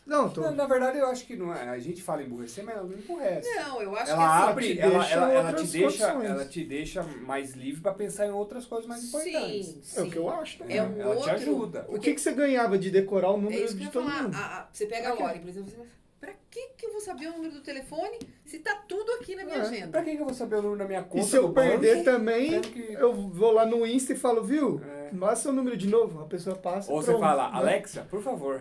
Não, tô... Na verdade, eu acho que não é. A gente fala emburrecer, mas ela não emburrece. Não, eu acho Ela que assim, abre, te ela, deixa ela, ela, outras te deixa, condições. ela te deixa mais livre pra pensar em outras coisas mais importantes. sim, É o sim. que eu acho também. É um Ela te outro... ajuda. O que você ganhava de decorar o É número isso que eu de ia todo falar. mundo? Você pega Pra a quê? Lore, por exemplo, você fala, pra que eu vou saber o número do telefone se tá tudo aqui na minha É, agenda? Pra que eu vou saber o número da minha conta E se eu do banco? perder também, Tendo que- eu vou lá no Insta e falo, viu? É. Passa seu número de novo. A pessoa passa. Ou você pronto, fala, né? Alexa, por favor.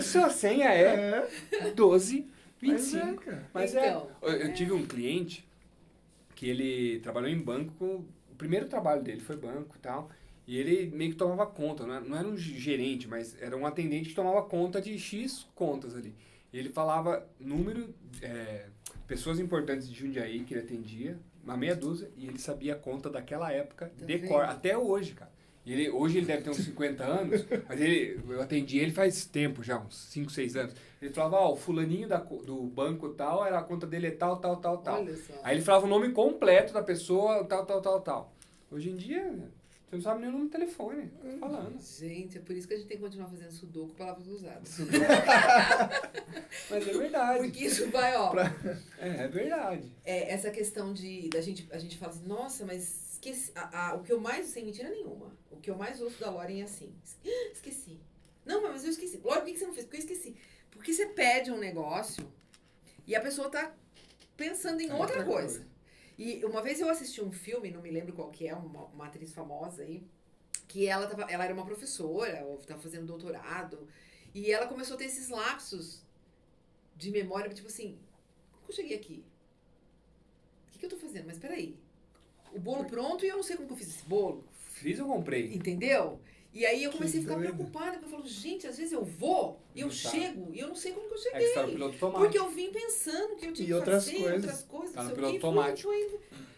Sua senha é É, 1225. mas cara. Mas Então, eu tive um cliente que ele trabalhou em banco, o primeiro trabalho dele foi banco e tal, e ele meio que tomava conta, não era um gerente, mas era um atendente que tomava conta de X contas ali. E ele falava pessoas importantes de Jundiaí que ele atendia, uma meia dúzia, e ele sabia a conta daquela época, Tá de cor, vendo? até hoje, cara. E hoje ele deve ter uns 50 anos, mas eu atendi ele faz tempo já, uns 5, 6 anos. Ele falava, ó, o fulaninho do banco tal, a conta dele é tal, tal, tal, tal. olha só. Aí ele falava o nome completo da pessoa, tal, tal, tal, tal. Hoje em dia, você não sabe nem o número do telefone, tô falando. Gente, é por isso que a gente tem que continuar fazendo sudoku, palavras usadas. Mas é verdade. Porque isso vai, ó. É verdade. Essa questão a gente fala assim, nossa, mas esqueci. O que eu mais, sem mentira nenhuma, o que eu mais ouço da Lauren é assim, esqueci. Não, mas eu esqueci. Lauren, por que você não fez? Porque eu esqueci. Porque você pede um negócio e a pessoa tá pensando em outra coisa. E uma vez eu assisti um filme, não me lembro qual que é, uma atriz famosa aí, que ela era uma professora, ou estava fazendo doutorado, e ela começou a ter esses lapsos de memória, tipo assim, como que eu cheguei aqui? O que eu tô fazendo? Mas peraí, o bolo pronto e eu não sei como que eu fiz esse bolo. Fiz ou comprei? Entendeu? E aí eu comecei a ficar doido. preocupada, porque eu falo, gente, às vezes eu vou e eu Não sabe. chego e eu não sei como que eu É que cheguei. você tá no piloto automático. Porque eu vim pensando que eu tinha E que outras fazer coisas. outras coisas, Tá não no sei o quê, piloto automático.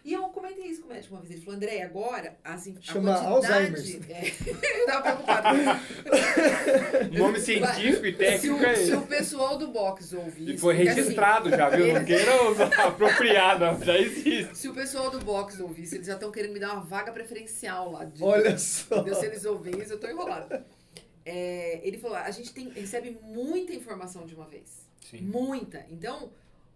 E eu comentei isso com o médico uma vez. Ele falou, André, agora a Chama quantidade... Alzheimer's. Eu tava preocupada com isso. Nome científico e técnico é Se esse. o pessoal do box ouvir E isso... foi porque, assim, registrado já, viu? Não queira usar apropriado, já existe. se o pessoal do box ouvir isso, eles já estão querendo me dar uma vaga preferencial lá. Olha só. Entendeu? Se eles ouvirem isso, eu tô enrolada. Ele falou, a gente recebe muita informação de uma vez. Sim. Muita. Então,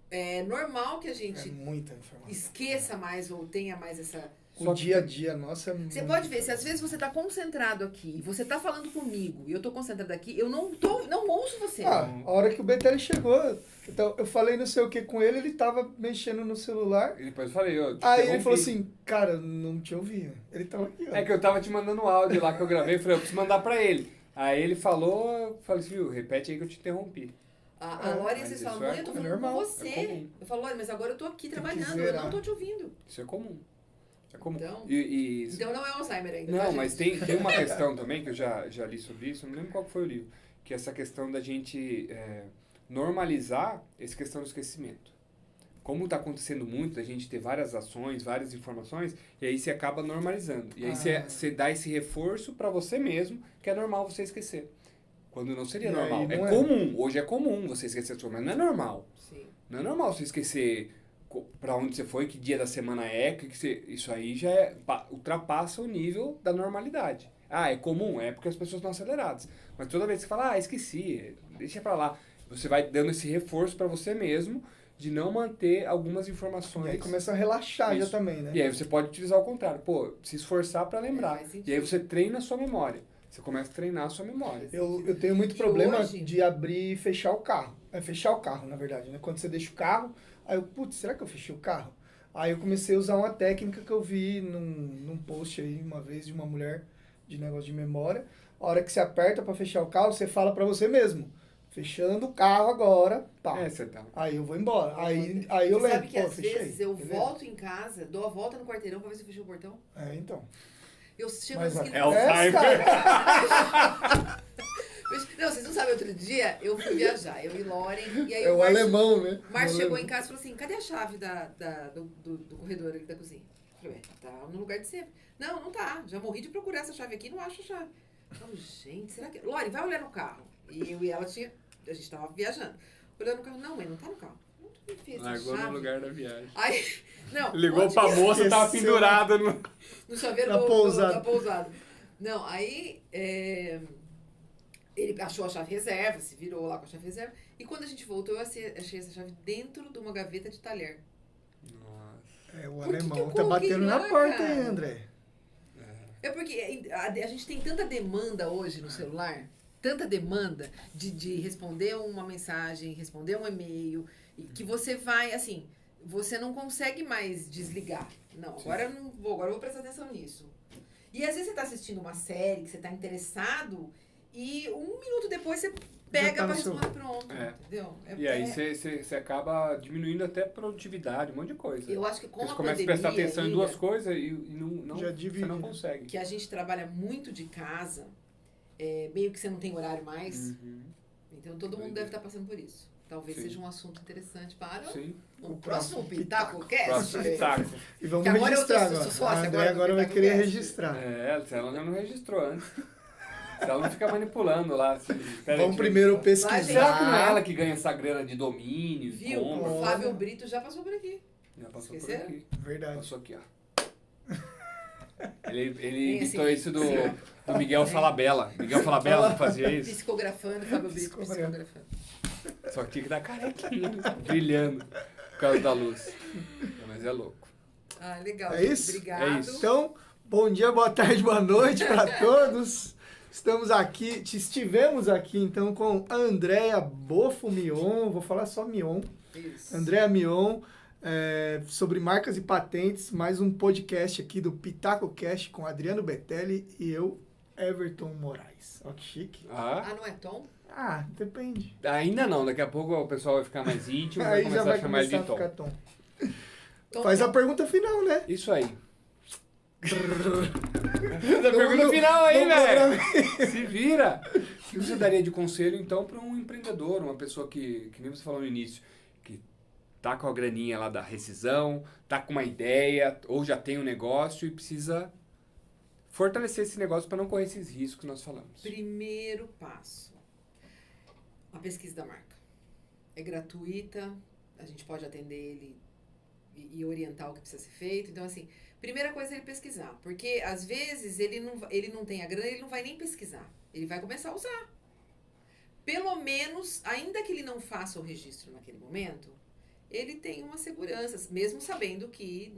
é normal que a É gente muita informação. esqueça mais ou tenha mais essa... O dia a dia, nossa, é Você muito pode ver, se às vezes você tá concentrado aqui, você tá falando comigo e eu tô concentrada aqui, eu não ouço você. Ah, a hora que o Betelli chegou, então eu falei não sei o que com ele, ele tava mexendo no celular. E depois eu falei, eu te Aí ele interrompi. falou assim, cara, eu não te ouvi. Ele tava aqui, ó. É que eu tava te mandando um áudio lá que eu gravei, eu falei, eu preciso mandar pra ele. Aí ele falou, eu falei assim, viu, repete aí que eu te interrompi. A Lore, mas vocês isso falam, é mãe, eu tô falando normal, com é você. comum. Eu falo, Lore, mas agora eu tô aqui que trabalhando, eu zerar. não tô te ouvindo. Isso é comum. É comum. Então- E Então não é Alzheimer ainda, tá, não, gente? mas tem uma questão também que eu já li sobre isso, eu não lembro qual que foi o livro, que é essa questão da gente normalizar essa questão do esquecimento. Como está acontecendo muito, da gente ter várias ações, várias informações, e aí você acaba normalizando. E aí você dá esse reforço para você mesmo, que é normal você esquecer. Quando não seria E aí normal. não É é. comum, hoje é comum você esquecer as coisas, mas não é normal. Sim. Não é normal você esquecer para onde você foi, que dia da semana é, isso aí já ultrapassa o nível da normalidade. Ah, é comum? É porque as pessoas estão aceleradas. Mas toda vez que você fala, esqueci, deixa pra lá. Você vai dando esse reforço para você mesmo de não manter algumas informações. E aí começa a relaxar Isso. já também, né? E aí você pode utilizar o contrário. Pô, se esforçar para lembrar. faz sentido. E aí você treina a sua memória. Você começa a treinar a sua memória. Eu tenho muito E problema hoje- de abrir e fechar o carro. É fechar o carro, na verdade, né? Quando você deixa o carro, aí eu, putz, será que eu fechei o carro? Aí eu comecei a usar uma técnica que eu vi num post aí uma vez de uma mulher de negócio de memória. A hora que você aperta para fechar o carro, você fala para você mesmo. Fechando o carro agora, pá. Você tá. Aí eu vou embora. Aí eu Você lembro, sabe que pô, às fechei. vezes eu beleza. volto em casa, dou a volta no quarteirão pra ver se eu fechei o portão. É, então. Eu chego Mas na a- esquina... É Alzheimer. cara, Não, vocês não sabem, outro dia eu fui viajar, eu e Loren, e aí é o Márcio- alemão, né? O Márcio O chegou alemão. em casa e falou assim, cadê a chave do corredor ali da cozinha? Eu falei, tá no lugar de sempre. Não, não tá. Já morri de procurar essa chave aqui, não acho a chave. Eu falei, gente, será que... Loren, vai olhar no carro. E eu e ela a gente tava viajando. Olhando no carro, não, mãe, não tá no carro. Não me fez essa Largou chave. no lugar da viagem. Aí, não. Ligou onde pra que- moça, tava Esqueceu. pendurada no... No chaveiro Na pousada. da pousada. Não, aí ele achou a chave reserva, se virou lá com a chave reserva. E quando a gente voltou, eu achei essa chave dentro de uma gaveta de talher. Nossa. É, o Por que que alemão eu tá coloquei batendo lá, na porta cara? aí, André. É porque a gente tem tanta demanda hoje no celular, tanta demanda de responder uma mensagem, responder um e-mail, e que você vai, assim, você não consegue mais desligar. Não, agora eu não vou, agora eu vou prestar atenção nisso. E às vezes você está assistindo uma série que você está interessado e um minuto depois você pega tá para no seu- responder pronto, É. entendeu? E aí você acaba diminuindo até a produtividade, um monte de coisa. Eu acho que com Você a começa a pandemia prestar atenção em ainda, duas coisas e não, Já você divide, não né? consegue. que a gente trabalha muito de casa, meio que você não tem horário mais, Uhum. então todo mundo deve estar passando por isso. Talvez Sim. seja um assunto interessante para Sim. o O próximo próximo Pitaco Cast. Próximo pitaco. E vamos Que agora eu registrar sou agora. sócia A André agora do agora vai Pitaco querer Cast. registrar. Se ela já não registrou antes. Se ela não fica manipulando lá. Assim, pera Vamos aí, primeiro Vai, Será que não é pesquisar. ela que ganha essa grana de domínio? Viu? compra? O Fábio Brito já passou por aqui. Já passou Esqueceram? por aqui. Verdade. Passou aqui, ó. Ele Tem imitou assim, isso do Miguel Falabella. Miguel Falabella não fazia isso. Psicografando, Fábio Brito Psicografando. psicografando. Só que tinha que dar carequinha, brilhando por causa da luz. Mas é louco. Ah, legal. É gente. isso? Obrigado. É isso. Então, bom dia, boa tarde, boa noite para todos. Estivemos aqui então com a Andréa Bofo Mion, vou falar só Mion. Isso. Andréa Mion, sobre marcas e patentes, mais um podcast aqui do PitacoCast com Adriano Betelli e eu, Everton Moraes. Ó que chique. Ah, não é Tom? Ah, depende. Ainda não, daqui a pouco o pessoal vai ficar mais íntimo, vai Aí começar já vai a chamar ele começar de a Tom. ficar Tom. Tom Faz Tom. a pergunta final, né? Isso aí. A pergunta final aí, velho. Se vira. O que você daria de conselho, então, para um empreendedor, uma pessoa que nem você falou no início, que tá com a graninha lá da rescisão, tá com uma ideia, ou já tem um negócio e precisa fortalecer esse negócio para não correr esses riscos que nós falamos. Primeiro passo, a pesquisa da marca. É gratuita, a gente pode atender ele e orientar o que precisa ser feito. Então, assim, primeira coisa é ele pesquisar. Porque, às vezes, ele não tem a grana, ele não vai nem pesquisar. Ele vai começar a usar. Pelo menos, ainda que ele não faça o registro naquele momento, ele tem uma segurança, mesmo sabendo que,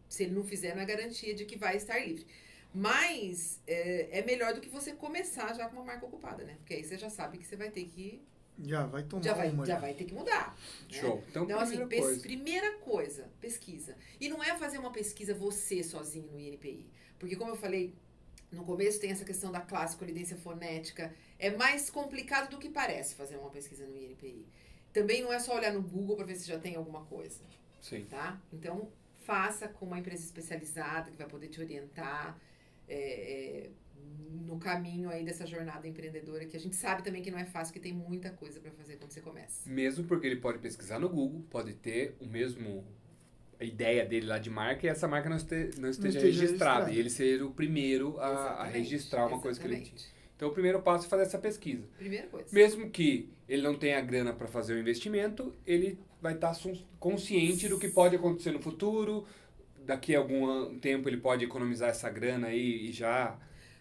se ele não fizer, não é garantia de que vai estar livre. Mas é melhor do que você começar já com uma marca ocupada, né? Porque aí você já sabe que você vai ter que... Já vai tomar Já vai ter que mudar. Né? Show. Então assim, coisa. primeira coisa, pesquisa. E não é fazer uma pesquisa você sozinho no INPI. Porque, como eu falei, no começo tem essa questão da classe, colidência fonética. É mais complicado do que parece fazer uma pesquisa no INPI. Também não é só olhar no Google para ver se já tem alguma coisa. Sim. Tá? Então, faça com uma empresa especializada que vai poder te orientar no caminho aí dessa jornada empreendedora, que a gente sabe também que não é fácil, que tem muita coisa para fazer quando você começa. Mesmo porque ele pode pesquisar no Google, pode ter a ideia dele lá de marca e essa marca não esteja registrada. E ele ser o primeiro a registrar uma coisa que ele tinha. Então, o primeiro passo é fazer essa pesquisa. Primeira coisa. Mesmo que ele não tenha grana para fazer o investimento, ele vai estar consciente do que pode acontecer no futuro. Daqui a algum tempo ele pode economizar essa grana aí e já...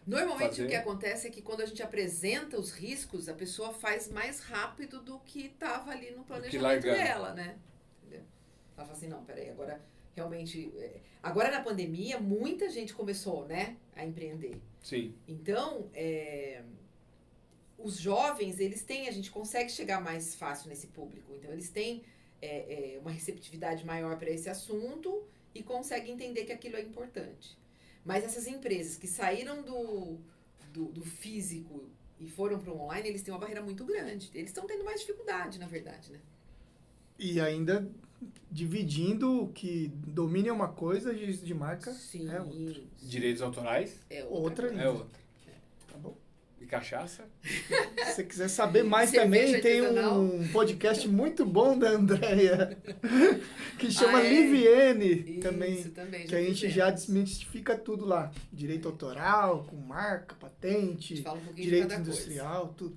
Normalmente o que acontece é que quando a gente apresenta os riscos, a pessoa faz mais rápido do que estava ali no planejamento dela, né? Entendeu? Ela fala assim, não, peraí, agora realmente... Agora na pandemia, muita gente começou, né, a empreender. Sim. Então, os jovens, eles têm, a gente consegue chegar mais fácil nesse público. Então, eles têm uma receptividade maior para esse assunto e conseguem entender que aquilo é importante. Mas essas empresas que saíram do físico e foram para o online, eles têm uma barreira muito grande. Eles estão tendo mais dificuldade, na verdade, né? E ainda dividindo que domine uma coisa, de marca Sim, é outra. Direitos autorais É Outra coisa. é outra. Tá bom? E cachaça? Se você quiser saber mais Cerveja também, tem artesanal. um podcast muito bom da Andrea que chama é? Liviene, Isso, também, também que a gente já fizemos. desmistifica tudo lá. Direito autoral, com marca, A patente, gente fala um pouquinho de direito cada industrial, tudo.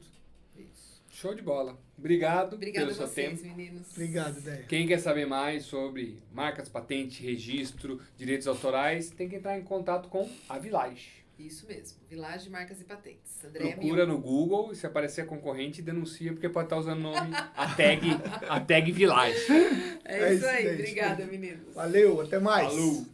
coisa. Isso. Show de bola. Obrigado Obrigada pelo a seu vocês, tempo. meninos. Obrigado, Déia. Quem quer saber mais sobre marcas, patente, registro, direitos autorais, tem que entrar em contato com a Village. Isso mesmo. Village de Marcas e Patentes. Andréa Procura Mion. no Google e se aparecer a concorrente, denuncia, porque pode estar usando o nome, a tag Village. É isso aí. daí. Obrigada, meninos. Valeu, até mais. Falou!